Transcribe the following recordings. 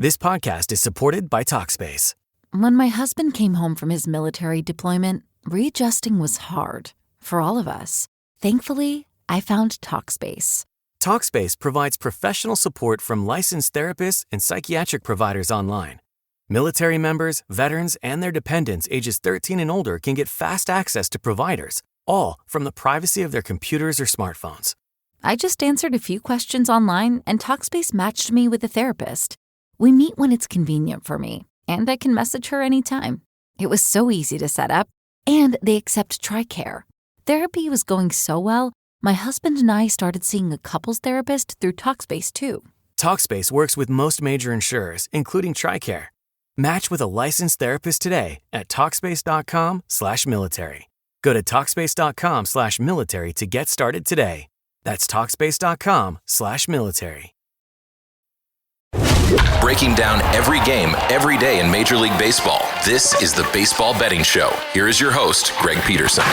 This podcast is supported by Talkspace. When my husband came home from his military deployment, readjusting was hard for all of us. Thankfully, I found Talkspace. Talkspace provides professional support from licensed therapists and psychiatric providers online. Military members, veterans, and their dependents ages 13 and older can get fast access to providers, all from the privacy of their computers or smartphones. I just answered a few questions online, and Talkspace matched me with a therapist. We meet when it's convenient for me, and I can message her anytime. It was so easy to set up, and they accept TRICARE. Therapy was going so well, my husband and I started seeing a couples therapist through Talkspace too. Talkspace works with most major insurers, including TRICARE. Match with a licensed therapist today at Talkspace.com/military. Go to Talkspace.com/military to get started today. That's Talkspace.com/military. Breaking down every game, every day in Major League Baseball. This is the Baseball Betting Show. Here is your host, Greg Peterson.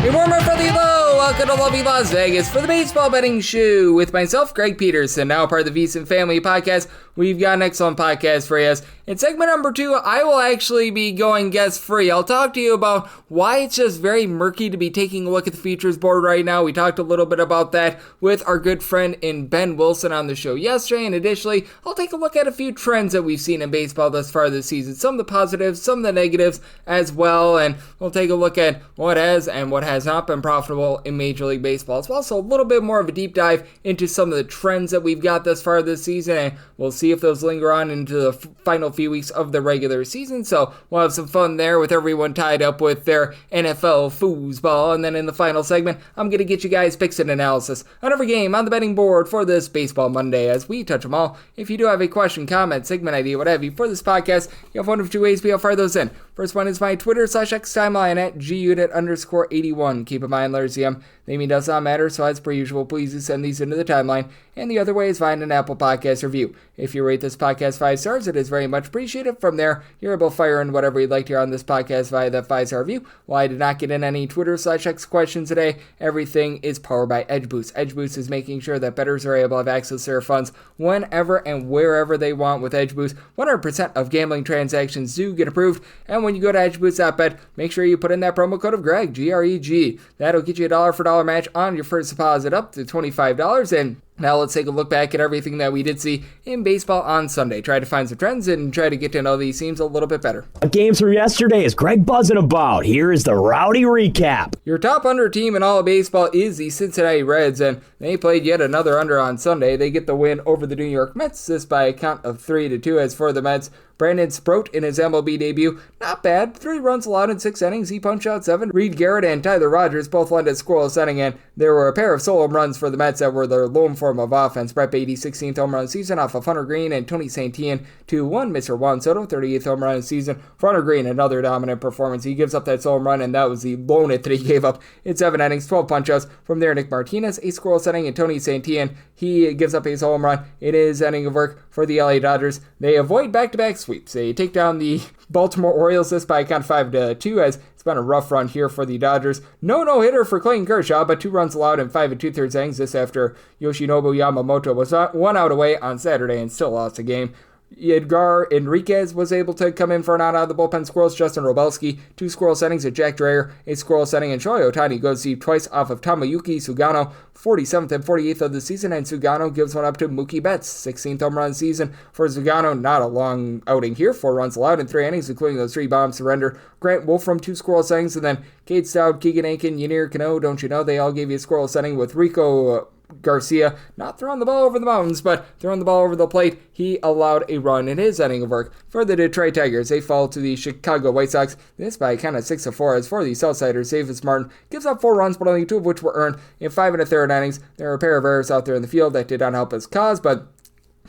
A warmer for the low. Welcome to lovely Las Vegas for the Baseball Betting Show with myself, Greg Peterson, now part of the VSiN Family Podcast. We've got an excellent podcast for you. In segment number 2, I will actually be going guest-free. I'll talk to you about why it's just very murky to be taking a look at the features board right now. We talked a little bit about that with our good friend Ben Wilson on the show yesterday, and additionally, I'll take a look at a few trends that we've seen in baseball thus far this season. Some of the positives, some of the negatives as well, and we'll take a look at what has and what has not been profitable in Major League Baseball as well. So a little bit more of a deep dive into some of the trends that we've got thus far this season, and we'll see if those linger on into the final few weeks of the regular season. So we'll have some fun there with everyone tied up with their NFL foosball. And then in the final segment, I'm going to get you guys picks and analysis on every game on the betting board for this Baseball Monday as we touch them all. If you do have a question, comment, segment idea, what have you for this podcast, you have one of two ways we will fire those in. First one is my Twitter/X timeline at gunit_81. Keep in mind, letters CM, the name does not matter, so as per usual, please do send these into the timeline. And the other way is find an Apple Podcast review. If you rate this podcast 5 stars, it is very much appreciated. From there, you're able to fire in whatever you'd like to hear on this podcast via that 5-star review. While I did not get in any Twitter/X questions today, everything is powered by EdgeBoost. EdgeBoost is making sure that bettors are able to have access to their funds whenever and wherever they want with EdgeBoost. 100% of gambling transactions do get approved. And when you go to edgeboost.bet, make sure you put in that promo code of Greg, G-R-E-G. That'll get you a $1 match on your first deposit up to $25. And now let's take a look back at everything that we did see in baseball on Sunday. Try to find some trends and try to get to know these teams a little bit better. Games from yesterday is Greg buzzing about. Here is the rowdy recap. Your top under team in all of baseball is the Cincinnati Reds, and they played yet another under on Sunday. They get the win over the New York Mets, this by a count of 3-2. As for the Mets, Brandon Sproat in his MLB debut, not bad. 3 runs allowed in 6 innings. He punched out 7. Reed Garrett and Tyler Rogers both led a scoreless inning, and there were a pair of solo runs for the Mets that were their lone form of offense. Brett Beatty, 16th home run season off of Hunter Green, and Tony Santillan, 2-1. Mr. Juan Soto, 38th home run season for Hunter Green, another dominant performance. He gives up that solo run, and that was the lone hit that he gave up in 7 innings, 12 punch-outs. From there, Nick Martinez, a scoreless inning, and Tony Santillan, he gives up his home run. It is inning of work for the LA Dodgers. They avoid back-to-back sweeps. They take down the Baltimore Orioles this by a count 5-2, as it's been a rough run here for the Dodgers. No-hitter for Clayton Kershaw, but 2 runs allowed in 5 2/3 innings. This after Yoshinobu Yamamoto was 1 out away on Saturday and still lost the game. Edgar Enriquez was able to come in for an out of the bullpen. Squirrels, Justin Robelski, 2 scoreless innings at Jack Dreyer, a scoreless inning, and Shohei Ohtani goes deep twice off of Tomoyuki Sugano, 47th and 48th of the season, and Sugano gives one up to Mookie Betts, 16th home run season for Sugano. Not a long outing here, 4 runs allowed in 3 innings, including those 3 bombs surrender. Grant Wolfram, 2 scoreless innings, and then Cade Stout, Keegan Aiken, Yennier Cano, don't you know, they all gave you a scoreless inning with Rico Garcia not throwing the ball over the mountains, but throwing the ball over the plate. He allowed a run in his inning of work for the Detroit Tigers. They fall to the Chicago White Sox, this by a count of 6-4. As for the Southsiders, Davis Martin gives up 4 runs, but only 2 of which were earned in 5 1/3 innings. There were a pair of errors out there in the field that did not help his cause, but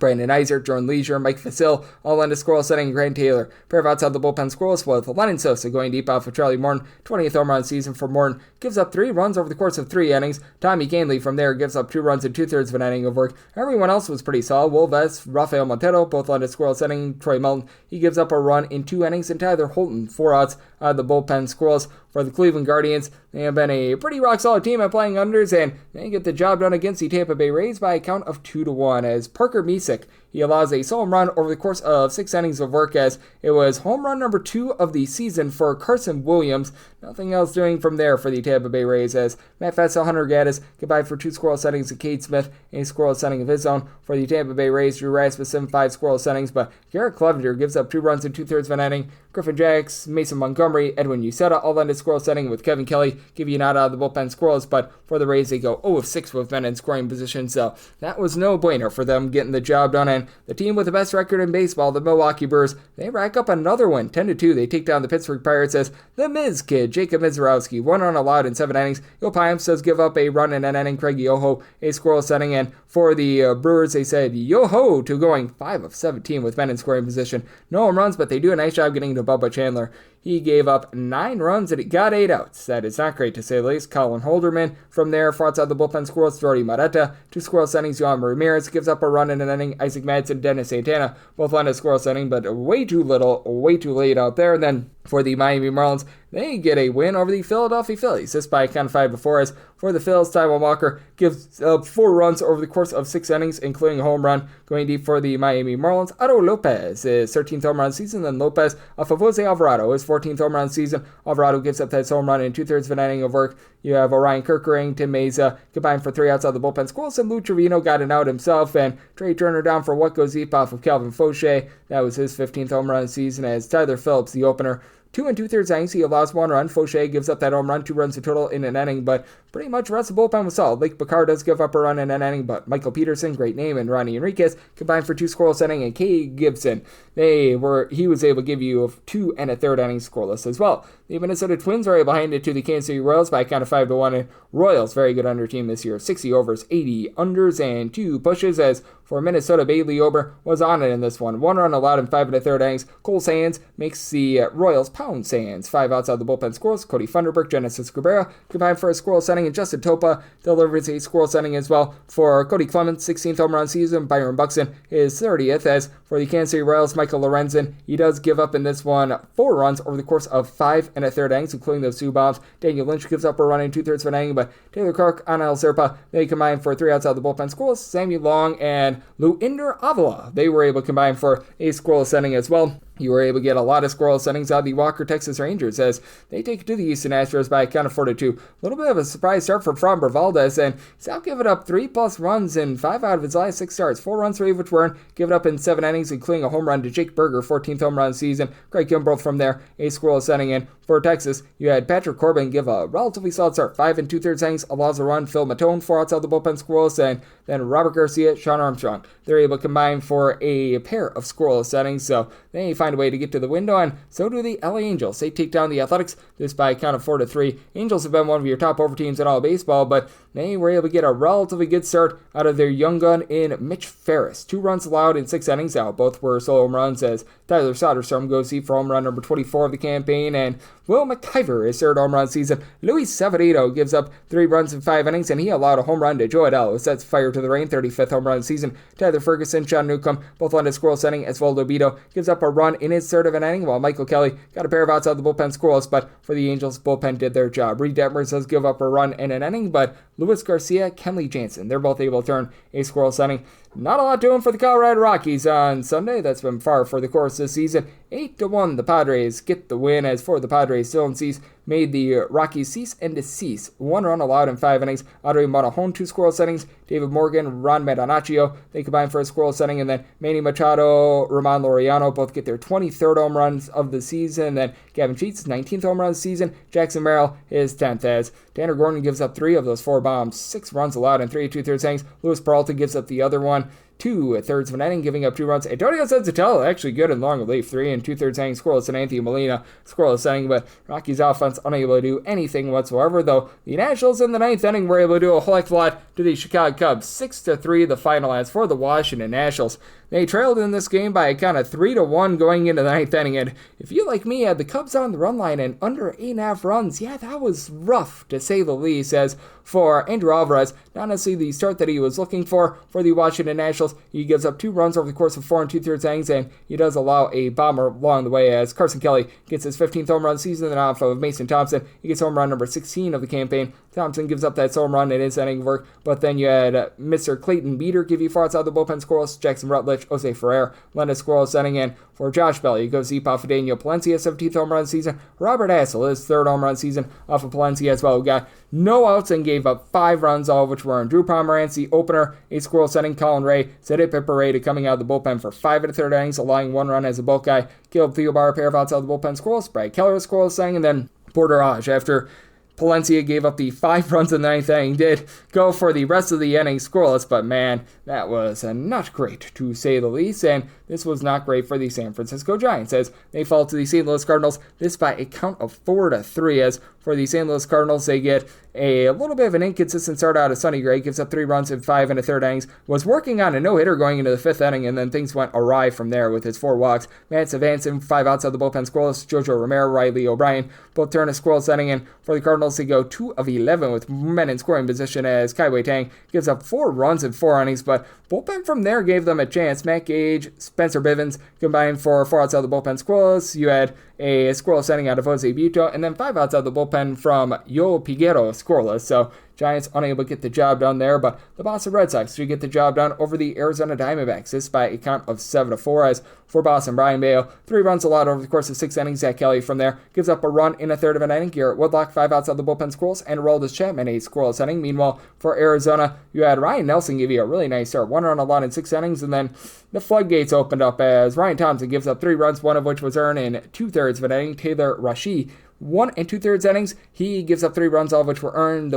Brandon Iser, Jordan Leisure, Mike Facil, all in a scoreless inning, Grant Taylor. Pair of outside the bullpen scoreless with Lennon Sosa going deep off of Charlie Morton. 20th home run season for Morton. Gives up 3 runs over the course of 3 innings. Tommy Canley from there gives up 2 runs in 2/3 of an inning of work. Everyone else was pretty solid. Will Vest, Rafael Montero, both led a scoreless inning. Troy Melton, he gives up a run in 2 innings. And Tyler Holton, 4 outs out of the bullpen scoreless. For the Cleveland Guardians, they have been a pretty rock-solid team at playing unders, and they get the job done against the Tampa Bay Rays by a count of 2-1, as Parker Misick, He allows a solo home run over the course of 6 innings of work, as it was home run number 2 of the season for Carson Williams. Nothing else doing from there for the Tampa Bay Rays, as Matt Fassel, Hunter Gaddis combined for 2 scoreless innings, and Cade Smith a scoreless inning of his own. For the Tampa Bay Rays, Drew Rasmus 7-5 scoreless innings, but Garrett Clevenger gives up 2 runs in 2/3 of an inning. Griffin Jax, Mason Montgomery, Edwin Uceta all ended scoreless inning, with Kevin Kelly giving you an out of the bullpen scoreless, but for the Rays, they go 0-6 with men in scoring position, so that was no brainer for them getting the job done. And the team with the best record in baseball, the Milwaukee Brewers, they rack up another win, 10-2. They take down the Pittsburgh Pirates as the Miz Kid, Jacob Mizorowski, 1 run allowed in 7 innings. Yo Pimes does give up a run in an inning. Craig Yoho, a scoreless inning. And for the Brewers, they said yo-ho to going 5 of 17 with men in scoring position. No home runs, but they do a nice job getting to Bubba Chandler. He gave up 9 runs and it got 8 outs. That is not great to say the least. Colin Holderman from there fought outside the bullpen scoreless. Jordy Maretta, 2 scoreless innings. Yohan Ramirez gives up a run in an inning. Isaac Madsen, Dennis Santana both landed a scoreless inning, but way too little, way too late out there. And then for the Miami Marlins, they get a win over the Philadelphia Phillies. This by a count of 5-4, as for the Phillies, Taijuan Walker gives up 4 runs over the course of 6 innings, including a home run. Going deep for the Miami Marlins, Otto Lopez, his 13th home run season. Then Lopez off of Jose Alvarado, his 14th home run season. Alvarado gives up that home run in 2/3 of an inning of work. You have Orion Kerkering, Tim Meza combined for 3 outs out of the bullpen scoreless, and Lou Trevino got an out himself, and Trey Turner down for what goes deep off of Calvin Fauché. That was his 15th home run season, as Tyler Phillips, the opener, 2 2/3 innings, he allows 1 run. Fauché gives up that home run, 2 runs in total in an inning, but pretty much the rest of the bullpen was solid. Lake Picard does give up a run in an inning, but Michael Peterson, great name, and Ronnie Enriquez combined for 2 scoreless innings, and Kay Gibson, he was able to give you 2 1/3 innings scoreless as well. The Minnesota Twins are able to hand it to the Kansas City Royals by a count of 5-1, and Royals, very good under team this year, 60 overs, 80 unders, and 2 pushes, as for Minnesota, Bailey Ober was on it in this one. 1 run allowed in 5 1/3 innings. Cole Sands makes the Royals pound Sands. 5 outside the bullpen scoreless. Cody Funderburk, Genesis Cabrera combined for a scoreless inning, and Justin Topa delivers a scoreless inning as well. For Cody Clemens, 16th home run season. Byron Buxton, his 30th. As for the Kansas City Royals, Michael Lorenzen, he does give up in this one 4 runs over the course of 5 1/3 innings, including those 2 bombs. Daniel Lynch gives up a run in 2/3 of an inning, but Taylor Kirk, Anel Serpa, they combine for 3 outside the bullpen scoreless. Sammy Long and Luinder Avila, they were able to combine for a scoreless inning as well. You were able to get a lot of scoreless innings out of the Walker, Texas Rangers, as they take it to the Houston Astros by a count of 4-2. A little bit of a surprise start for Framber Valdez, and he's out giving up 3+ runs in 5 out of his last 6 starts. 4 runs for Which weren't given up in 7 innings, including a home run to Jake Berger, 14th home run season. Craig Kimbrell from there, a scoreless inning. And for Texas, you had Patrick Corbin give a relatively solid start. 5 2/3 innings, allows a run. Phil Matone, 4 outside the bullpen scoreless, and then Robert Garcia, Sean Armstrong. They're able to combine for a pair of scoreless innings, so they find a way to get to the window, and so do the LA Angels. They take down the Athletics, this by a count of 4-3. Angels have been one of your top over teams in all baseball, but they were able to get a relatively good start out of their young gun in Mitch Ferris. 2 runs allowed in 6 innings out. Both were solo home runs, as Tyler Soderstrom goes deep for home run number 24 of the campaign, and Will McIver, his 3rd home run season. Luis Severino gives up 3 runs in 5 innings, and he allowed a home run to Joe Adell, who sets fire to the rain, 35th home run season. Tyler Ferguson, Sean Newcomb, both on a scoreless inning, as Osvaldo Bido gives up a run in his 3rd of an inning, while Michael Kelly got a pair of outs out of the bullpen scoreless, but for the Angels, bullpen did their job. Reed Detmers does give up a run in an inning, but Luis Garcia, Kenley Jansen, they're both able to turn a scoreless inning. Not a lot doing for the Colorado Rockies on Sunday. That's been far for the course this season. 8-1, the Padres get the win. As for the Padres, Dylan Cease made the Rockies cease and desist. 1 run allowed in 5 innings. Audrey Monajon, 2 scoreless innings. David Morgan, Ron Madanaccio, they combine for a scoreless inning. And then Manny Machado, Roman Laureano both get their 23rd home runs of the season. And then Gavin Sheets, 19th home run of the season. Jackson Merrill, his 10th. As Tanner Gordon gives up 3 of those 4 bombs. 6 runs allowed in 3 2/3 innings. Luis Peralta gives up the other one. 2 1/3 of an inning, giving up 2 runs. Antonio Senzatella actually good in long relief. 3 2/3 innings scoreless, and Anthony Molina scoreless inning, but Rockies offense unable to do anything whatsoever, though the Nationals in the 9th inning were able to do a whole heck of a lot to the Chicago Cubs. 6-3 the final. As for the Washington Nationals, they trailed in this game by a count of 3-1 going into the 9th inning, and if you, like me, had the Cubs on the run line and under 8.5 runs, yeah, that was rough to say the least. As for Andrew Alvarez, not necessarily the start that he was looking for the Washington Nationals, Cardinals. He gives up 2 runs over the course of 4 2/3 innings, and he does allow a bomber along the way as Carson Kelly gets his 15th home run season, then off of Mason Thompson. He gets home run number 16 of the campaign. Thompson gives up that home run in his inning of work, but then you had Mr. Clayton Beater give you 4 outs out of the bullpen scoreless. Jackson Rutledge, Jose Ferrer, Linus scoreless inning, and for Josh Bell, he goes deep off of Daniel Palencia, 17th home run season. Robert Hassel, his 3rd home run season off of Palencia as well, who got no outs and gave up 5 runs, all of which were in Drew Pomeranz, the opener, a scoreless inning. Colin Ray set it Parade coming out of the bullpen for 5 1/3 innings, allowing 1 run as a bulk guy. Caleb Theobar, a pair of outs out of the bullpen scoreless. Brad Keller, scoreless inning, and then Porter Hodge, after Palencia gave up the 5 runs in the 9th inning, did go for the rest of the inning scoreless, but man, that was not great to say the least, and this was not great for the San Francisco Giants as they fall to the St. Louis Cardinals, this by a count of 4-3, as for the St. Louis Cardinals, they get a little bit of an inconsistent start out of Sonny Gray, gives up 3 runs in 5 1/3 innings, was working on a no-hitter going into the 5th inning, and then things went awry from there with his 4 walks. Matt Savanson, 5 outs of the bullpen scoreless. Jojo Romero, Riley O'Brien both turn a scoreless inning, and for the Cardinals, they go 2 of 11 with men in scoring position as Kai-Wei Tang gives up 4 runs in 4 innings, but bullpen from there gave them a chance. Matt Gage, Spencer Bivens combined for 4 outs out of the bullpen scoreless. You had a scoreless inning out of Jose Buto, and then 5 outs out of the bullpen from Yo Piguero, scoreless. So Giants unable to get the job done there, but the Boston Red Sox do get the job done over the Arizona Diamondbacks. This by a count of 7-4, as for Boston, Brian Bale, 3 runs allowed over the course of 6 innings. Zach Kelly from there gives up a run in 1/3 of an inning. Garrett Woodlock, 5 outs out of the bullpen scoreless, and Aroldis Chapman, a scoreless inning. Meanwhile, for Arizona, you had Ryan Nelson give you a really nice start. 1 run allowed in 6 innings, and then the floodgates opened up as Ryan Thompson gives up 3 runs, 1 of which was earned in 2/3 of an inning. Taylor Rashid, 1 2/3 innings. He gives up 3 runs, all of which were earned.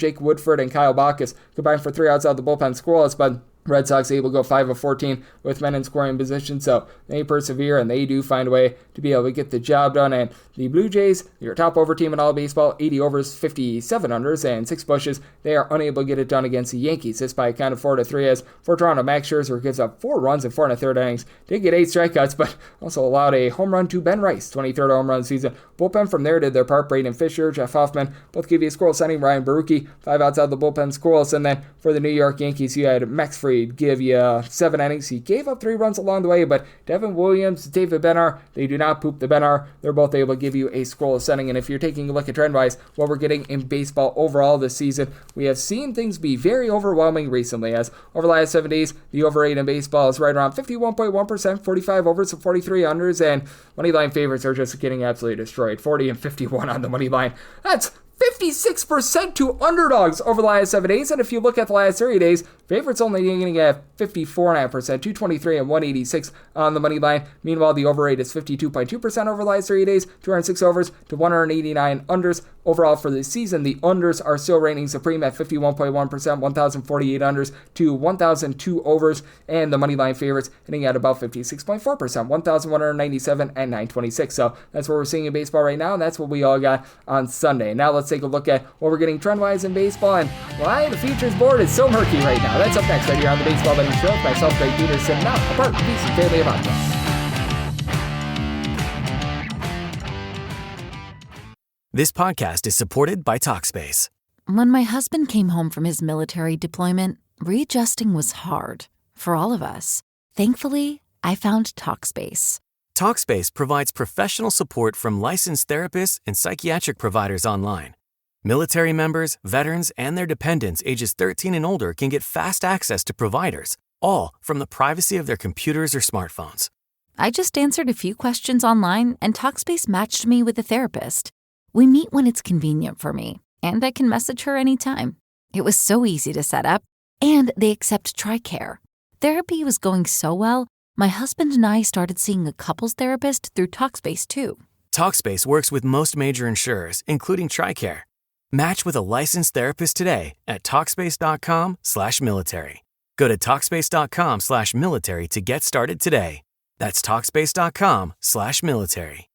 Jake Woodford, and Kyle Bacchus combined for 3 outs out of the bullpen scoreless, but Red Sox able to go 5 of 14 with men in scoring position, so they persevere and they do find a way to be able to get the job done. And the Blue Jays, your top over team in all baseball, 80 overs, 57 unders, and 6 pushes. They are unable to get it done against the Yankees. This by a count of 4-3, as for Toronto, Max Scherzer gives up 4 runs in 4 1/3 innings. Did get 8 strikeouts, but also allowed a home run to Ben Rice, 23rd home run season. Bullpen from there did their part. Braden Fisher, Jeff Hoffman both give you a scoreless inning. Ryan Baruchi, 5 outs out of the bullpen scoreless, and then for the New York Yankees, you had Max Fried give you 7 innings. He gave up 3 runs along the way, but Devin Williams, David Bennar, they do not poop the Bennar. They're both able to give you a scoreless inning. And if you're taking a look at trend-wise, what we're getting in baseball overall this season, we have seen things be very overwhelming recently, as over the last 7 days, the over rate in baseball is right around 51.1%, 45 overs and 43 unders, and moneyline favorites are just getting absolutely destroyed. 40 and 51 on the money line. That's 56% to underdogs over the last 7 days, and if you look at the last 30 days, favorites only getting at 54.5%, 223 and 186 on the money line. Meanwhile, the over rate is 52.2% over the last 30 days, 206 overs to 189 unders. Overall for the season, the unders are still reigning supreme at 51.1%, 1,048 unders to 1,002 overs, and the money line favorites hitting at about 56.4%, 1,197 and 926. So that's what we're seeing in baseball right now, and that's what we all got on Sunday. Now let's take a look at what we're getting trend-wise in baseball, and why the futures board is so murky right now. That's up next right here on the Baseball Betting Show with myself, Greg Peterson, now a part of the BC Family of Podcasts. This podcast is supported by Talkspace. When my husband came home from his military deployment, readjusting was hard for all of us. Thankfully, I found Talkspace. Talkspace provides professional support from licensed therapists and psychiatric providers online. Military members, veterans, and their dependents ages 13 and older can get fast access to providers, all from the privacy of their computers or smartphones. I just answered a few questions online, and Talkspace matched me with a therapist. We meet when it's convenient for me, and I can message her anytime. It was so easy to set up, and they accept TRICARE. Therapy was going so well, my husband and I started seeing a couples therapist through Talkspace too. Talkspace works with most major insurers, including TRICARE. Match with a licensed therapist today at Talkspace.com/military. Go to Talkspace.com/military to get started today. That's Talkspace.com/military.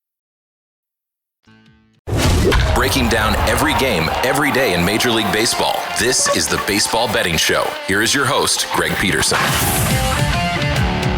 Breaking down every game, every day in Major League Baseball. This is the Baseball Betting Show. Here is your host, Greg Peterson.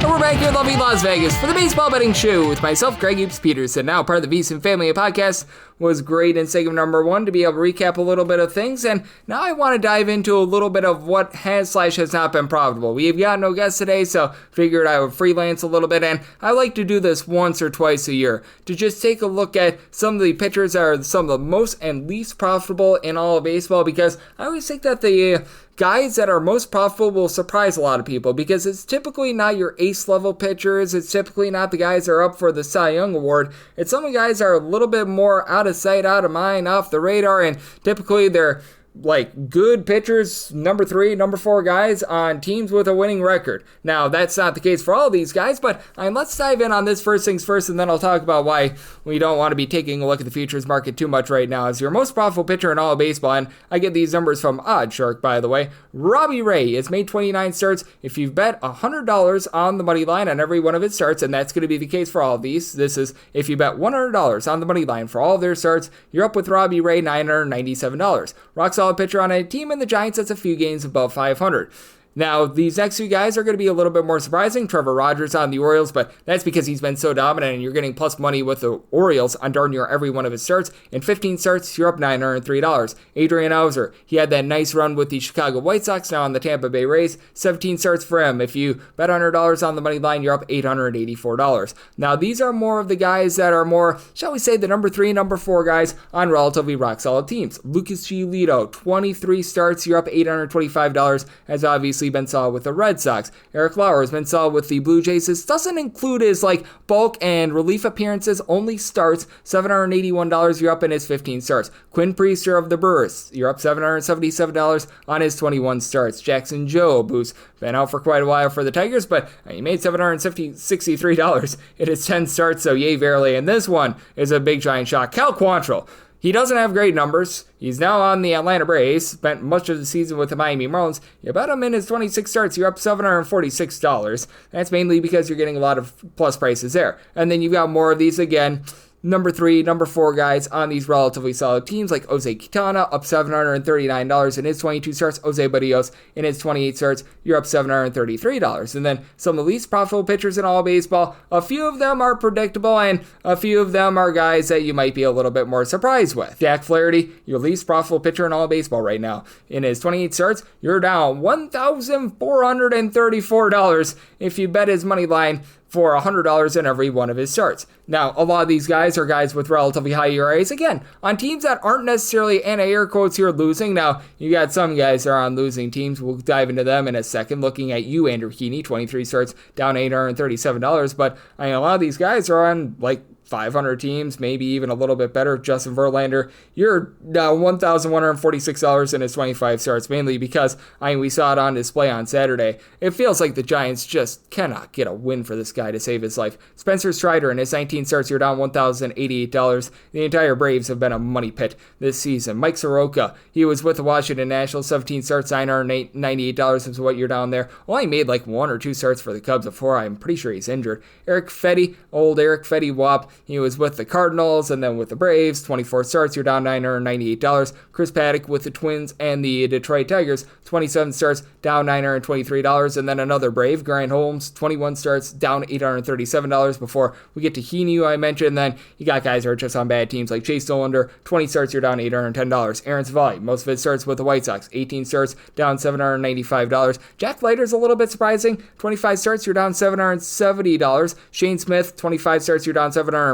And we're back here in lovely Las Vegas for the Baseball Betting Show with myself, Greg Eaps Peterson, now part of the VSiN family of podcasts. Was great in segment number 1 to be able to recap a little bit of things, and now I want to dive into a little bit of what has/has not been profitable. We've got no guests today, so figured I would freelance a little bit, and I like to do this once or twice a year to just take a look at some of the pitchers that are some of the most and least profitable in all of baseball, because I always think that the guys that are most profitable will surprise a lot of people, because it's typically not your ace level pitchers. It's typically not the guys that are up for the Cy Young Award. It's some of the guys that are a little bit more out of sight, out of mind, off the radar, and typically they're like good pitchers, number 3, number 4 guys on teams with a winning record. Now, that's not the case for all of these guys, but let's dive in on this first things first, and then I'll talk about why we don't want to be taking a look at the futures market too much right now. As your most profitable pitcher in all of baseball, and I get these numbers from OddsShark, by the way, Robbie Ray has made 29 starts. If you've bet $100 on the money line on every one of his starts, and that's going to be the case for all of these, this is if you bet $100 on the money line for all of their starts, you're up with Robbie Ray $997. Rock solid pitcher on a team in the Giants that's a few games above 500. Now, these next few guys are going to be a little bit more surprising. Trevor Rogers on the Orioles, but that's because he's been so dominant, and you're getting plus money with the Orioles on darn near every one of his starts. In 15 starts, you're up $903. Adrian Hauser, he had that nice run with the Chicago White Sox, now on the Tampa Bay Rays. 17 starts for him. If you bet $100 on the money line, you're up $884. Now, these are more of the guys that are more, shall we say, the number 3, number 4 guys on relatively rock-solid teams. Lucas Giolito, 23 starts, you're up $825, as obviously been solid with the Red Sox. Eric Lauer has been solid with the Blue Jays. This doesn't include his bulk and relief appearances, only starts. $781, you're up in his 15 starts. Quinn Priester of the Brewers, you're up $777 on his 21 starts. Jackson Jobe, who's been out for quite a while for the Tigers, but he made $763 in his 10 starts, so yay verily. And this one is a big giant shock. Cal Quantrill, he doesn't have great numbers. He's now on the Atlanta Braves, spent much of the season with the Miami Marlins. You bet him in his 26 starts, you're up $746. That's mainly because you're getting a lot of plus prices there. And then you've got more of these again. Number 3, number 4 guys on these relatively solid teams like Jose Quintana, up $739 in his 22 starts. Jose Barrios in his 28 starts, you're up $733. And then some of the least profitable pitchers in all of baseball, a few of them are predictable, and a few of them are guys that you might be a little bit more surprised with. Jack Flaherty, your least profitable pitcher in all of baseball right now. In his 28 starts, you're down $1,434 if you bet his money line for $100 in every one of his starts. Now, a lot of these guys are guys with relatively high ERAs, again, on teams that aren't necessarily, and air quotes here, losing. Now, you got some guys that are on losing teams. We'll dive into them in a second. Looking at you, Andrew Heaney, 23 starts, down $837. But a lot of these guys are on 500 teams, maybe even a little bit better. Justin Verlander, you're now $1,146 in his 25 starts, mainly because we saw it on display on Saturday. It feels like the Giants just cannot get a win for this guy to save his life. Spencer Strider in his 19 starts, you're down $1,088. The entire Braves have been a money pit this season. Mike Soroka, he was with the Washington Nationals, 17 starts, $998 is what you're down there. Well, he made 1 or 2 starts for the Cubs before. I'm pretty sure he's injured. Eric Fetty, old Eric Fetty Wap, he was with the Cardinals and then with the Braves, 24 starts, you're down $998. Chris Paddock with the Twins and the Detroit Tigers, 27 starts, down $923. And then another Brave, Grant Holmes, 21 starts, down $837 before we get to Heaney, who I mentioned. Then you got guys who are just on bad teams like Chase Dollander, 20 starts, you're down $810. Aaron Savali, most of his starts with the White Sox, 18 starts, down $795. Jack Leiter's a little bit surprising, 25 starts, you're down $770. Shane Smith, 25 starts, you're down $740.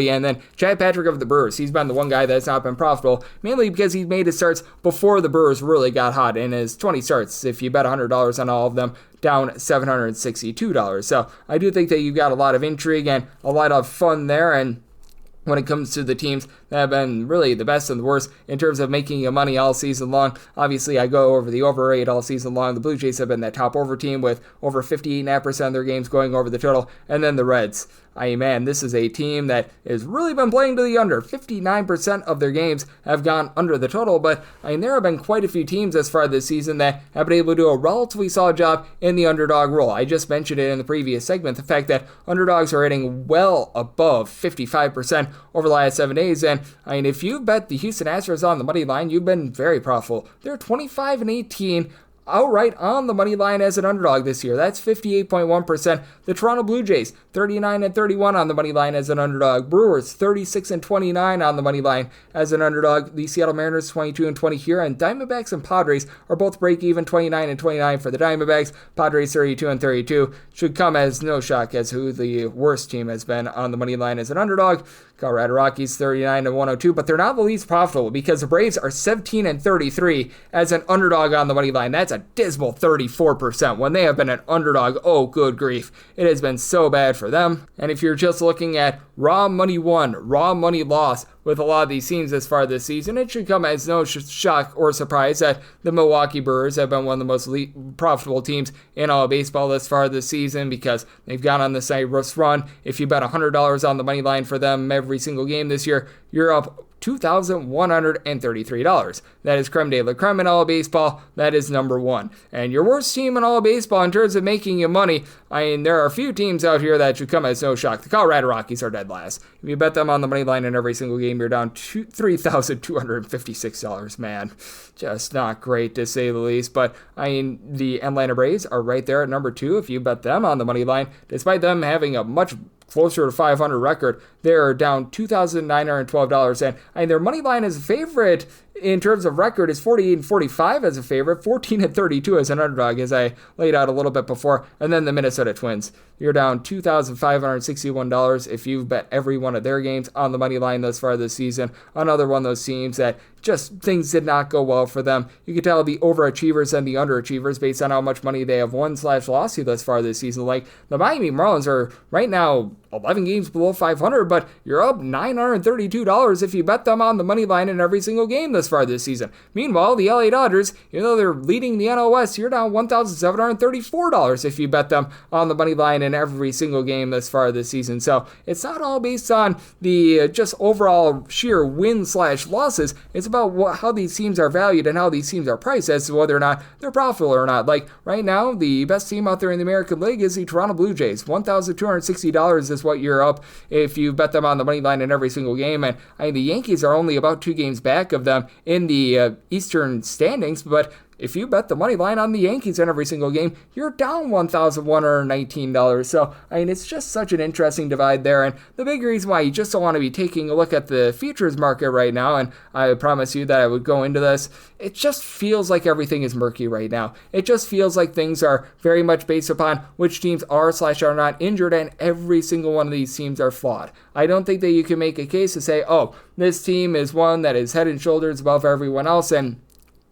And then Chad Patrick of the Brewers, he's been the one guy that's not been profitable, mainly because he made his starts before the Brewers really got hot. In his 20 starts, if you bet $100 on all of them, down $762. So I do think that you've got a lot of intrigue and a lot of fun there. And when it comes to the teams that have been really the best and the worst in terms of making you money all season long, obviously I go over the over rate all season long. The Blue Jays have been that top over team with over 58.5% of their games going over the total. And then the Reds. This is a team that has really been playing to the under. 59% of their games have gone under the total, but there have been quite a few teams as far this season that have been able to do a relatively solid job in the underdog role. I just mentioned it in the previous segment, the fact that underdogs are hitting well above 55% over the last 7 days, and if you bet the Houston Astros on the money line, you've been very profitable. They're 25-18 outright on the money line as an underdog this year. That's 58.1%. The Toronto Blue Jays, 39-31 on the money line as an underdog. Brewers, 36-29 on the money line as an underdog. The Seattle Mariners, 22-20 here. And Diamondbacks and Padres are both break even, 29-29 for the Diamondbacks. Padres, 32-32. Should come as no shock as who the worst team has been on the money line as an underdog. Colorado Rockies, 39-102, but they're not the least profitable because the Braves are 17-33 as an underdog on the money line. That's a dismal 34% when they have been an underdog. Oh, good grief. It has been so bad for them. And if you're just looking at raw money won, raw money lost with a lot of these teams this far this season, it should come as no shock or surprise that the Milwaukee Brewers have been one of the most profitable teams in all of baseball this far this season because they've gone on this nice run. If you bet $100 on the money line for them every single game this year, you're up $2,133. That is creme de la creme in all of baseball. That is number one. And your worst team in all of baseball in terms of making you money, I mean, there are a few teams out here that should come as no shock. The Colorado Rockies are dead last. If you bet them on the money line in every single game, you're down $3,256, man. Just not great to say the least. But, I mean, the Atlanta Braves are right there at number 2 if you bet them on the money line, despite them having a much closer to 500 record. They're down $2,912, and I mean, their money line as a favorite in terms of record is 48-45 as a favorite, 14-32 as an underdog, as I laid out a little bit before, and then the Minnesota Twins. You're down $2,561 if you've bet every one of their games on the money line thus far this season. Another one of those teams that just things did not go well for them. You can tell the overachievers and the underachievers based on how much money they have won/lost to thus far this season. Like the Miami Marlins are right now 11 games below 500, but you're up $932 if you bet them on the money line in every single game thus far this season. Meanwhile, the LA Dodgers, even though they're leading the NL West, you're down $1,734 if you bet them on the money line in every single game thus far this season. So it's not all based on the just overall sheer win/losses. It's about how these teams are valued and how these teams are priced as to whether or not they're profitable or not. Like right now, the best team out there in the American League is the Toronto Blue Jays. $1,260 is what you're up if you bet them on the money line in every single game. And I mean, the Yankees are only about 2 games back of them in the Eastern standings, but if you bet the money line on the Yankees in every single game, you're down $1,119. So, I mean, it's just such an interesting divide there. And the big reason why you just don't want to be taking a look at the futures market right now, and I promise you that I would go into this, it just feels like everything is murky right now. It just feels like things are very much based upon which teams are/are not injured, and every single one of these teams are flawed. I don't think that you can make a case to say, oh, this team is one that is head and shoulders above everyone else, and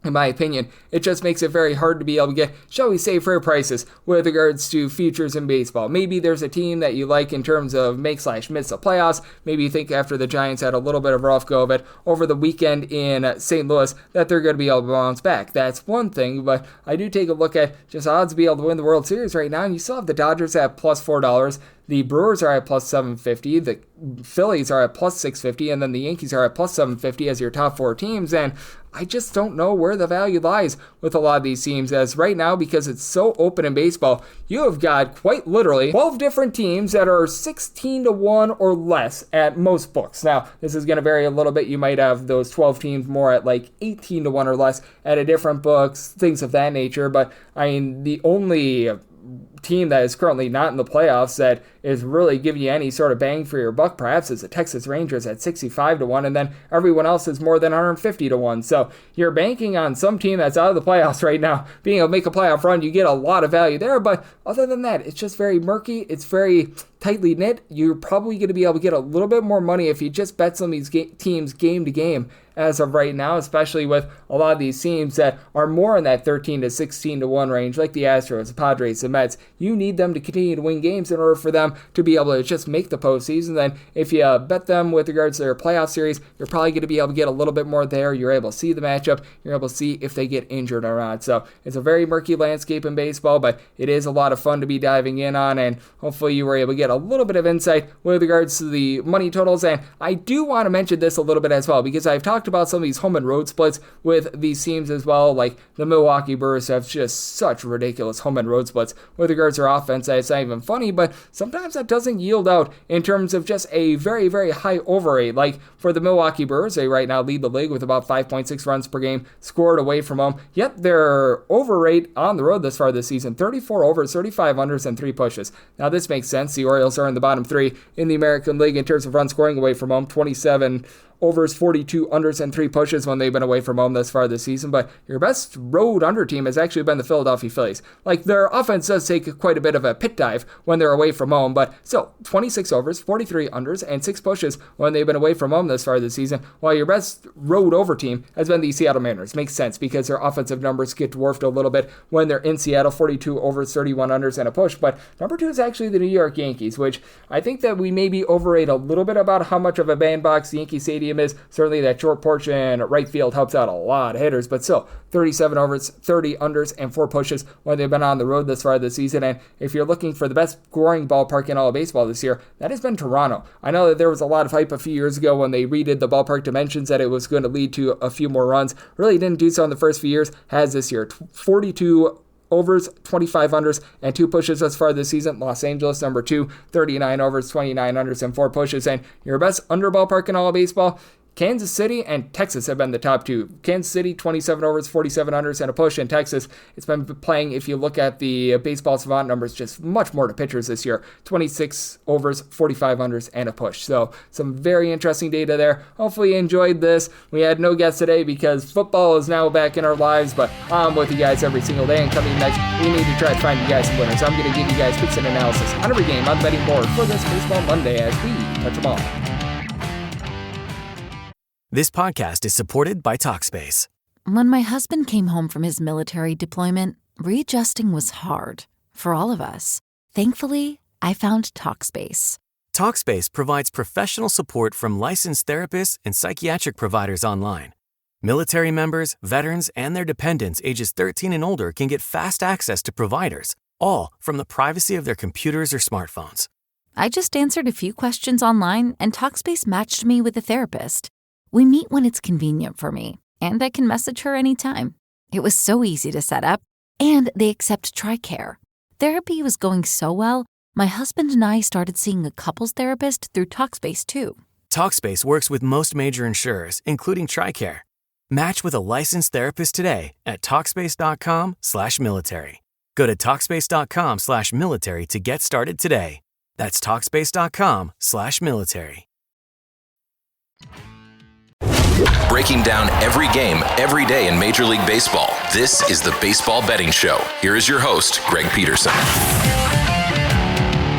in my opinion, it just makes it very hard to be able to get, shall we say, fair prices with regards to futures in baseball. Maybe there's a team that you like in terms of make/miss the playoffs. Maybe you think after the Giants had a little bit of a rough go of it over the weekend in St. Louis that they're going to be able to bounce back. That's one thing, but I do take a look at just odds to be able to win the World Series right now, and you still have the Dodgers at plus $4. The Brewers are at plus 750, the Phillies are at plus 650, and then the Yankees are at plus 750 as your top 4 teams, and I just don't know where the value lies with a lot of these teams, as right now, because it's so open in baseball, you have got quite literally 12 different teams that are 16-1 or less at most books. Now, this is going to vary a little bit. You might have those 12 teams more at like 18-1 or less at a different books, things of that nature, but I mean, the only team that is currently not in the playoffs that is really giving you any sort of bang for your buck perhaps is the Texas Rangers at 65-1, and then everyone else is more than 150-1. So you're banking on some team that's out of the playoffs right now being able to make a playoff run. You get a lot of value there, but other than that, it's just very murky. It's very tightly knit. You're probably going to be able to get a little bit more money if you just bet some of these teams game to game as of right now, especially with a lot of these teams that are more in that 13-16-1 range, like the Astros, the Padres, the Mets. You need them to continue to win games in order for them to be able to just make the postseason. Then if you bet them with regards to their playoff series, you're probably going to be able to get a little bit more there. You're able to see the matchup. You're able to see if they get injured or not. So it's a very murky landscape in baseball, but it is a lot of fun to be diving in on, and hopefully you were able to get a little bit of insight with regards to the money totals. And I do want to mention this a little bit as well, because I've talked about some of these home and road splits with these teams as well. Like the Milwaukee Brewers have just such ridiculous home and road splits with regards regards to their offense, it's not even funny, but sometimes that doesn't yield out in terms of just a very, very high over rate. Like for the Milwaukee Brewers, they right now lead the league with about 5.6 runs per game scored away from home, yet their over rate on the road this far this season, 34 overs, 35 unders, and 3 pushes. Now this makes sense. The Orioles are in the bottom 3 in the American League in terms of run scoring away from home, 27 overs, 42 unders, and 3 pushes when they've been away from home thus far this season. But your best road under team has actually been the Philadelphia Phillies. Like, their offense does take quite a bit of a pit dive when they're away from home, but still, 26 overs, 43 unders, and 6 pushes when they've been away from home thus far this season, while your best road over team has been the Seattle Mariners. Makes sense because their offensive numbers get dwarfed a little bit when they're in Seattle, 42 overs, 31 unders, and a push. But number 2 is actually the New York Yankees, which I think that we maybe overrate a little bit about how much of a bandbox Yankee Stadium is. Certainly that short porch in right field helps out a lot of hitters, but still, 37 overs, 30 unders, and 4 pushes when they've been on the road this far this season. And if you're looking for the best scoring ballpark in all of baseball this year, that has been Toronto. I know that there was a lot of hype a few years ago when they redid the ballpark dimensions that it was going to lead to a few more runs. Really didn't do so in the first few years. Has this year. 42 overs, 25 unders, and 2 pushes thus far this season. Los Angeles, number 2, 39 overs, 29 unders, and 4 pushes. And your best under ballpark in all of baseball, Kansas City and Texas have been the top 2. Kansas City, 27 overs, 47 unders, and a push. In Texas, it's been playing, if you look at the Baseball Savant numbers, just much more to pitchers this year. 26 overs, 45 unders, and a push. So some very interesting data there. Hopefully you enjoyed this. We had no guests today because football is now back in our lives, but I'm with you guys every single day. And coming next, we need to try to find you guys some winners. I'm going to give you guys picks and analysis on every game on the betting board for this Baseball Monday as we touch them all. This podcast is supported by Talkspace. When my husband came home from his military deployment, readjusting was hard for all of us. Thankfully, I found Talkspace. Talkspace provides professional support from licensed therapists and psychiatric providers online. Military members, veterans, and their dependents ages 13 and older can get fast access to providers, all from the privacy of their computers or smartphones. I just answered a few questions online, and Talkspace matched me with a therapist. We meet when it's convenient for me, and I can message her anytime. It was so easy to set up, and they accept TRICARE. Therapy was going so well, my husband and I started seeing a couples therapist through Talkspace too. Talkspace works with most major insurers, including TRICARE. Match with a licensed therapist today at Talkspace.com/military. Go to Talkspace.com/military to get started today. That's Talkspace.com/military. Breaking down every game, every day in Major League Baseball. This is the Baseball Betting Show. Here is your host, Greg Peterson.